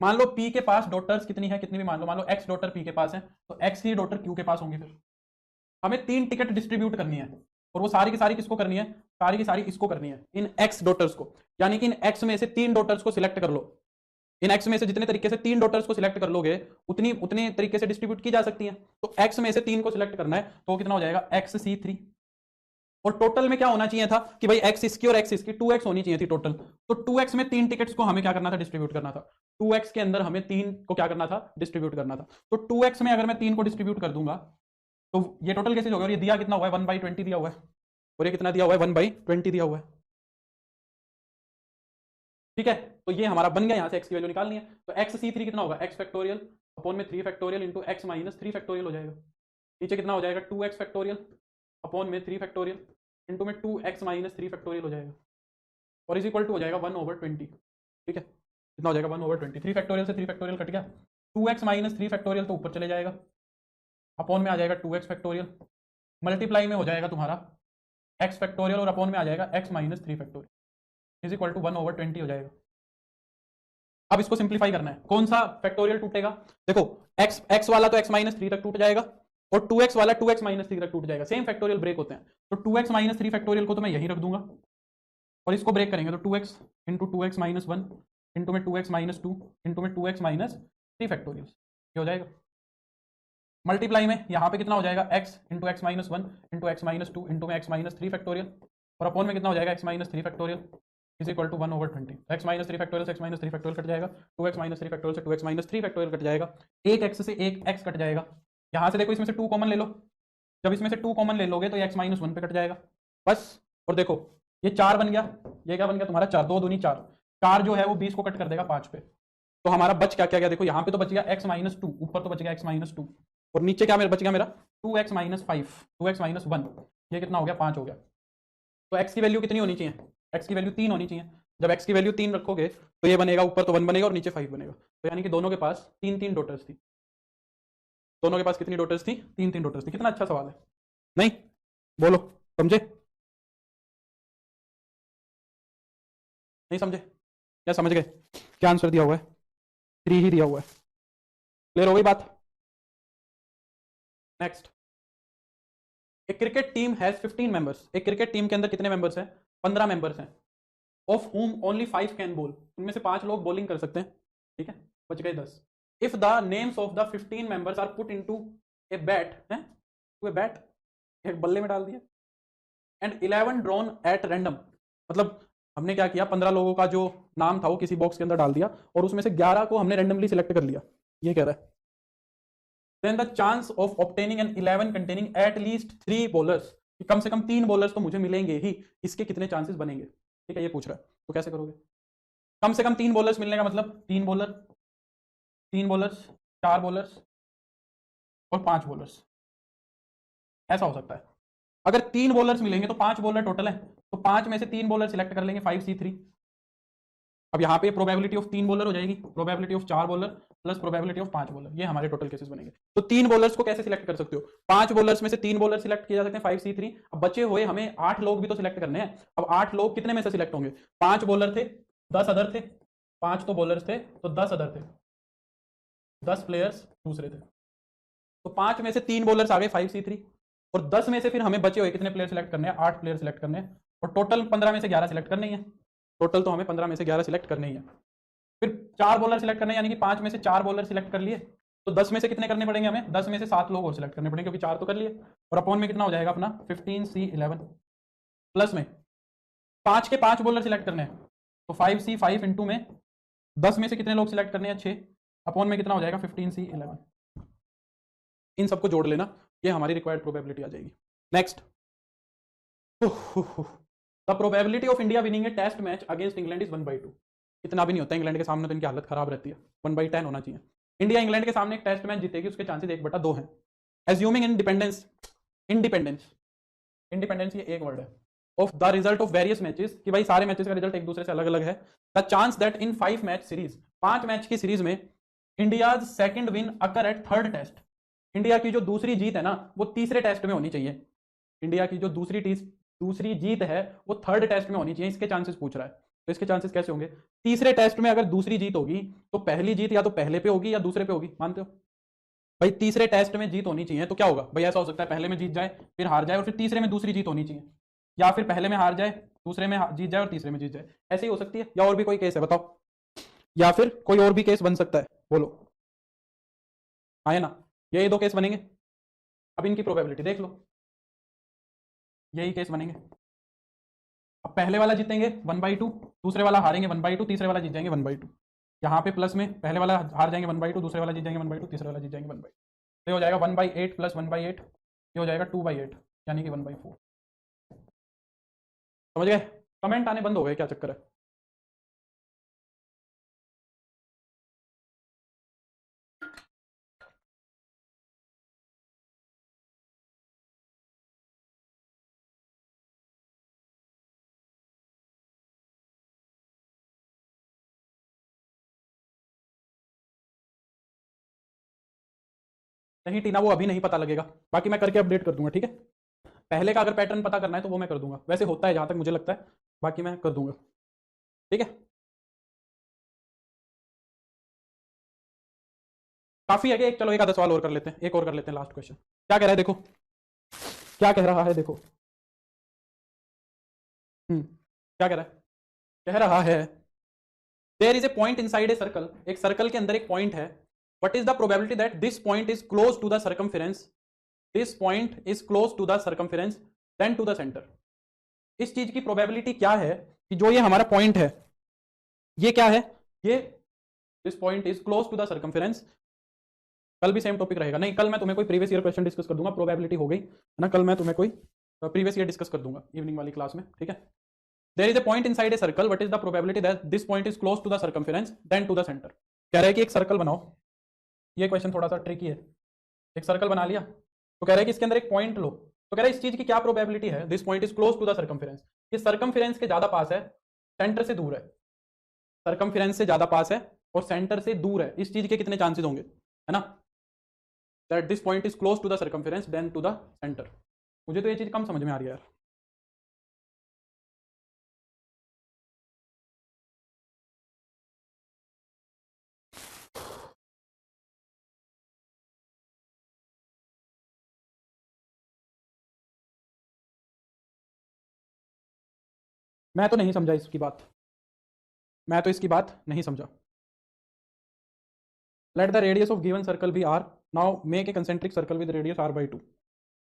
मान लो P के पास डॉटर्स कितनी है, कितनी भी मान लो X डॉटर P के पास है, तो X ही डॉटर Q के पास होंगी। फिर हमें 3 टिकट डिस्ट्रीब्यूट करनी है, और वो सारी की सारी किसको करनी है? सारी की सारी इसको करनी है, इन एक्स डॉटर्स को, यानी कि इन एक्स में से 3 डॉटर्स को सिलेक्ट कर लो। इन एक्स में से जितने तरीके से 3 डॉटर्स को सिलेक्ट कर लोगे उतने तरीके से डिस्ट्रीब्यूट की जा सकती है। तो एक्स में से 3 को सिलेक्ट करना है, तो कितना हो जाएगा? XC3। और टोटल में क्या होना चाहिए था कि भाई एक्स इसकी और एक्स इसकी 2x होनी चाहिए थी टोटल। तो 2x में 3 टिकट्स को हमें क्या करना था? डिस्ट्रीब्यूट करना था। 2x के अंदर हमें 3 को क्या करना था? डिस्ट्रीब्यूट करना था। तो 2x में अगर मैं 3 को डिस्ट्रीब्यूट कर दूंगा तो ये टोटल कैसे होगा? और ये दिया कितना हुआ है? 1/20 दिया हुआ है, और ये कितना दिया हुआ है? 1/20 दिया हुआ है, ठीक है। तो ये हमारा बन गया, यहां से x की वैल्यू निकालनी है, तो XC3 कितना होगा? x फैक्टोरियल अपॉन में 3 factorial into x minus 3 factorial हो जाएगा। नीचे कितना हो जाएगा? 2x फैक्टोरियल अपॉन में 3 फैक्टोरियल इंटू में 2x माइनस 3 फैक्टोरियल हो जाएगा, और इज इक्वल टू हो जाएगा 1/20, ठीक है। कितना हो जाएगा? 1/20। 3 फैक्टोरियल से 3 फैक्टोरियल कट गया, 2x माइनस 3 फैक्टोरियल तो ऊपर चले जाएगा, अपॉन में आ जाएगा 2x फैक्टोरियल, मल्टीप्लाई में हो जाएगा तुम्हारा x फैक्टोरियल, और अपॉन में आ जाएगा x minus 3 factorial is equal to 1/20 हो जाएगा। अब इसको सिंप्लीफाई करना है, कौन सा फैक्टोरियल टूटेगा? देखो x वाला तो x माइनस 3 तक टूट जाएगा, और 2x वाला 2x माइनस 3 तक टूट जाएगा, सेम फैक्टोरियल ब्रेक होते हैं। तो 2x माइनस 3 फैक्टोरियल को तो मैं यहीं रख दूंगा, और इसको ब्रेक करेंगे तो 2x into 2x minus 1 into में 2x माइनस 2 इंटू में 2x माइनस 3 फैक्टोरियल, ये हो जाएगा। मल्टीप्लाई में यहाँ पे कितना हो जाएगा? x into x minus 1 into x minus 2 into में x माइनस 3 फैक्टोरियल, और अपॉन में कितना हो जाएगा? x minus 3 factorial is equal to 1/20। x minus 3 factorial से x माइनस 3 फैक्टोरियल कट जाएगा, 2x माइनस 3 फैक्टोरियल से 2x माइनस 3 फैक्टोरियल कट जाएगा, एक x से एक x कट जाएगा। यहाँ से देखो इसमें से 2 कॉमन ले लो, जब इसमें से 2 कॉमन ले लोगे तो ये x माइनस 1 पे कट जाएगा बस। और देखो ये 4 बन गया, ये क्या बन गया तुम्हारा? 4, 2 दूनी 4, 4 जो है वो 20 को कट कर देगा 5 पे। तो हमारा बच क्या क्या गया? देखो यहाँ पे तो बच गया x माइनस 2, ऊपर तो बच गया x माइनस 2, और नीचे क्या मेरा बच गया? मेरा 2x माइनस 5, 2x माइनस 1, ये कितना हो गया? 5 हो गया। तो x की वैल्यू कितनी होनी चाहिए? x की वैल्यू 3 होनी चाहिए। जब x की वैल्यू 3 रखोगे तो ये बनेगा, ऊपर तो 1 बनेगा और नीचे 5 बनेगा। तो यानी कि दोनों के पास 3 डॉटर्स थी। दोनों के पास कितनी डॉटर्स थी? 3 डॉटर्स थी। कितना अच्छा सवाल है, नहीं? बोलो, समझे? नहीं समझे? क्या समझ गए? क्या आंसर दिया हुआ है? 3 ही दिया हुआ है। क्लियर हो गई बात? नेक्स्ट, एक क्रिकेट टीम हैज 15 मेंबर्स। एक क्रिकेट टीम के अंदर कितने मेंबर्स हैं? 15 मेंबर्स हैं। ऑफ हुम ओनली 5 कैन बॉल, उनमें से 5 लोग बॉलिंग कर सकते हैं, ठीक है। बच गए 10। If the names of the 15 members are put into a bat, है टू ए बैट, एक बल्ले में डाल दिया, एंड 11 ड्रॉन एट रैंडम, मतलब हमने क्या किया? 15 लोगों का जो नाम था वो किसी बॉक्स के अंदर डाल दिया, और उसमें से 11 को हमने रैंडमली सिलेक्ट कर लिया, ये कह रहा है then the chance of obtaining an 11 containing at least 3 bowlers, कम से कम 3 बॉलर्स तो मुझे मिलेंगे ही, इसके कितने चांसेस बनेंगे, ठीक है, ये पूछ रहा है। तो कैसे करोगे, कम से कम 3 बॉलर्स मिलने का मतलब 3 बॉलर, 3 बॉलर्स, 4 बॉलर्स और 5 बॉलर्स, ऐसा हो सकता है। अगर 3 बॉलर्स मिलेंगे तो 5 बॉलर टोटल है, तो 5 में से 3 बॉलर सिलेक्ट कर लेंगे 5C3। अब यहाँ पे प्रोबेबिलिटी ऑफ 3 बॉलर हो जाएगी, probability of 4 bowler plus probability of 5 bowler, ये हमारे टोटल केसेस बनेंगे। तो 3 बॉलर्स को कैसे सिलेक्ट कर सकते हो, 5 बॉलर्स में से 3 बॉलर सिलेक्ट किए जा सकते हैं 5C3। अब बचे हुए हमें 8 लोग भी तो सिलेक्ट करने हैं। अब 8 लोग कितने में से सिलेक्ट होंगे, 5 बॉलर थे, 10 अदर थे, 5 तो बॉलर्स थे तो 10 अदर थे, 10 प्लेयर्स दूसरे थे। तो 5 में से 3 बॉलर्स आ गए 5C3, और 10 में से फिर हमें बचे हुए कितने प्लेयर सिलेक्ट करने हैं, 8 प्लेयर सिलेक्ट करने हैं, और टोटल 15 में से 11 सिलेक्ट करने ही है। टोटल तो हमें 15 में से 11 सिलेक्ट करने ही है। फिर 4 बॉलर सिलेक्ट करने, यानी कि 5 में से 4 बॉलर सिलेक्ट कर लिए, तो 10 में से कितने करने पड़ेंगे हमें, 10 में से 7 लोग और सिलेक्ट करने पड़ेंगे, क्योंकि 4 तो कर लिए। और अपॉन में कितना हो जाएगा अपना 15C11, प्लस में 5 के 5 बॉलर सिलेक्ट करने हैं, तो 5C5 इंटू में 10 में से कितने लोग सिलेक्ट करने हैं 6, अपॉन में कितना हो जाएगा 15C11। इन सबको जोड़ लेना, ये हमारी रिक्वायर्ड प्रोबेबिलिटी आ जाएगी। Next, the probability of India winning a test match against England is 1/2। इतना भी नहीं होता, इंग्लैंड के सामने तो इनकी हालत खराब रहती है, 1/10 होना चाहिए। इंडिया इंग्लैंड के सामने एक टेस्ट मैच जीतेगी, उसके चांसेस 1/2 हैं। एज्यूमिंग इंडिपेंडेंस, इंडिपेंडेंस, इंडिपेंडेंस ये एक वर्ड है, of the result of various matches, कि भाई सारे मैचेस का रिजल्ट एक दूसरे से अलग अलग है। The chance that in 5 match series, 5 match की सीरीज में India's second win occur at third test, India की जो दूसरी जीत है ना वो तीसरे टेस्ट में होनी चाहिए। इंडिया की जो दूसरी जीत है वो थर्ड टेस्ट में होनी चाहिए, इसके चांसेस पूछ रहा है। तो इसके चांसेस कैसे होंगे, तीसरे टेस्ट में अगर दूसरी जीत होगी तो पहली जीत या तो पहले पे होगी या दूसरे पे होगी, मानते हो भाई, तीसरे टेस्ट में जीत होनी चाहिए। तो क्या होगा भाई, ऐसा हो सकता है पहले में जीत जाए फिर हार जाए और फिर तीसरे में दूसरी जीत होनी चाहिए, या फिर पहले में हार जाए दूसरे में जीत जाए और तीसरे में जीत जाए, ऐसे ही हो सकती है। या और भी कोई केस है बताओ, या फिर कोई और भी केस बन सकता है, बोलो। आए ना, यही 2 केस बनेंगे। अब इनकी प्रोबेबिलिटी देख लो, यही केस बनेंगे। अब पहले वाला जीतेंगे 1/2, दूसरे वाला हारेंगे 1/2, तीसरे वाला जीत जाएंगे 1/2। यहाँ पे प्लस में पहले वाला हार जाएंगे 1/2, दूसरे वाला जीत जाएंगे 1/2, तीसरे वाला जीत जाएंगे 1/2। तो ये हो जाएगा 1/8 प्लस 1/8, ये हो जाएगा 2/8, यानी कि 1/4। समझ गए, कमेंट आने बंद हो गए, क्या चक्कर है। नहीं टीना, वो अभी नहीं पता लगेगा, बाकी मैं करके अपडेट कर दूंगा, ठीक है। पहले का अगर पैटर्न पता करना है तो वो मैं कर दूंगा, वैसे होता है जहां तक मुझे लगता है, बाकी मैं कर दूंगा, ठीक है। काफी है कि एक, चलो एक आधा सवाल और कर लेते हैं, एक और कर लेते हैं, लास्ट क्वेश्चन। क्या कह रहा है देखो, क्या कह रहा है देखो, क्या कह रहा है, कह रहा है there is a point inside a circle, एक सर्कल के अंदर एक पॉइंट है, what is the probability that this point is close to the circumference, this point is close to the circumference than to the centre. इस चीज की probability क्या है कि जो ये हमारा पॉइंट है, ये क्या है, ये this point is close to the circumference. कल भी सेम टॉपिक रहेगा, नहीं कल मैं तुम्हें कोई प्रीवियस ईयर क्वेश्चन डिस्कस कर दूंगा, प्रोबेबिलिटी हो गई है ना, कल मैं तुम्हें कोई प्रीवियस ईयर डिस्कस कर दूंगा इवनिंग वाली क्लास में, ठीक है। There is a point inside a circle, what is the probability that this point is close to the circumference than to the centre. कह रहा है कि एक सर्कल बनाओ, ये क्वेश्चन थोड़ा सा ट्रिकी है। एक सर्कल बना लिया, तो कह रहा है कि इसके अंदर एक पॉइंट लो, तो कह रहा है इस चीज की क्या प्रोबेबिलिटी है, this point is close to the circumference, ये सर्कमफेरेंस के ज्यादा पास है सेंटर से दूर है, सर्कमफेरेंस से ज्यादा पास है और सेंटर से दूर है, इस चीज के कितने चांसेस होंगे, है ना, that this point is close to the circumference than to the centre. मुझे तो ये चीज कम समझ में आ रही है यार। मैं तो नहीं समझा इसकी बात, मैं तो इसकी बात नहीं समझा। Let the radius of given circle be r, now make a concentric circle with radius r/2,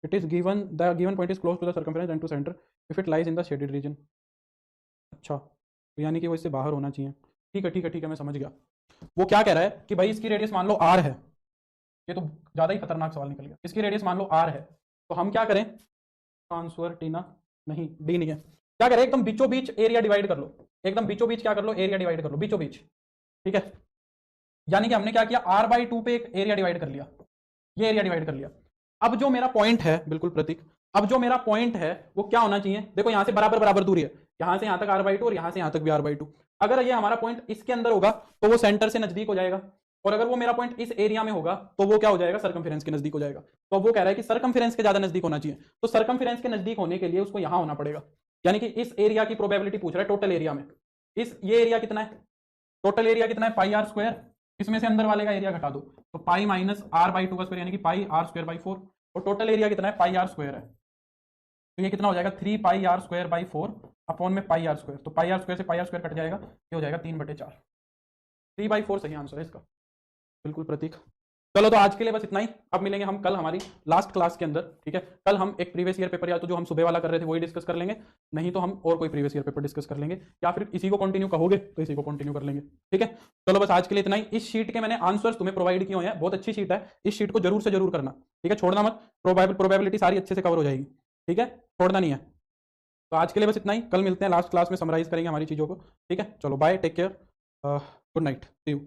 it is given the given point is close to the circumference and to centre if it lies in the shaded region. अच्छा, तो यानी कि वो इससे बाहर होना चाहिए, ठीक है ठीक है ठीक है, मैं समझ गया। वो क्या कह रहा है कि भाई इसकी रेडियस मान लो r है, ये तो ज्यादा ही खतरनाक सवाल निकल गया, इसकी रेडियस मान लो r है, तो हम क्या करें, आंसर टीना नहीं, डी नहीं है, क्या करें एकदम बीचों बीच एरिया डिवाइड कर लो, एकदम बीचों बीच क्या कर लो, एरिया डिवाइड कर लो बीचों बीच, ठीक है। यानी कि हमने क्या किया, r/2 पे एक एरिया डिवाइड कर लिया, ये एरिया डिवाइड कर लिया। अब जो मेरा पॉइंट है, बिल्कुल प्रतीक, अब जो मेरा पॉइंट है वो क्या होना चाहिए, देखो यहां से बराबर बराबर दूरी है, यहां से यहां तक r/2 और यहां से यहां तक भी r/2। अगर ये हमारा पॉइंट इसके अंदर होगा तो वो सेंटर से नजदीक हो जाएगा, और अगर वो मेरा पॉइंट इस एरिया में होगा तो वो क्या हो जाएगा, सर्कमफेरेंस के नजदीक हो जाएगा। तो वो कह रहा है कि सर्कमफेरेंस के ज्यादा नजदीक होना चाहिए, तो सर्कमफेरेंस के नजदीक होने के लिए उसको यहां होना पड़ेगा, यानी कि इस एरिया की प्रोबेबिलिटी पूछ रहा है टोटल एरिया में, इस ये एरिया कितना है, टोटल एरिया कितना है πr², इसमें से अंदर वाले का एरिया घटा दो, तो पाई माइनस r/2 का स्क्वायर यानी कि πr²/4, और टोटल एरिया कितना है πr² है, तो ये कितना हो जाएगा 3πr²/4 अपॉन में πr², तो πr² से πr² कट जाएगा, ये हो जाएगा 3/4, 3/4 सही आंसर है इसका, बिल्कुल प्रतीक। चलो तो आज के लिए बस इतना ही, अब मिलेंगे हम कल हमारी लास्ट क्लास के अंदर, ठीक है। कल हम एक प्रीवियस ईयर पेपर या तो जो हम सुबह वाला कर रहे थे वही डिस्कस कर लेंगे, नहीं तो हम और कोई प्रीवियस ईयर पेपर डिस्कस कर लेंगे, या फिर इसी को कंटिन्यू कहोगे तो इसी को कंटिन्यू कर लेंगे, ठीक है। चलो बस आज के लिए इतना ही। इस शीट के मैंने आंसर्स तुम्हें प्रोवाइड किए हैं, बहुत अच्छी शीट है, इस शीट को जरूर से जरूर करना, ठीक है, छोड़ना मत, प्रोबेबिलिटी सारी अच्छे से कवर हो जाएगी, ठीक है, छोड़ना नहीं है। तो आज के लिए बस इतना ही, कल मिलते हैं लास्ट क्लास में, समराइज करेंगे हमारी चीज़ों को, ठीक है। चलो bye, take care, good night, see you.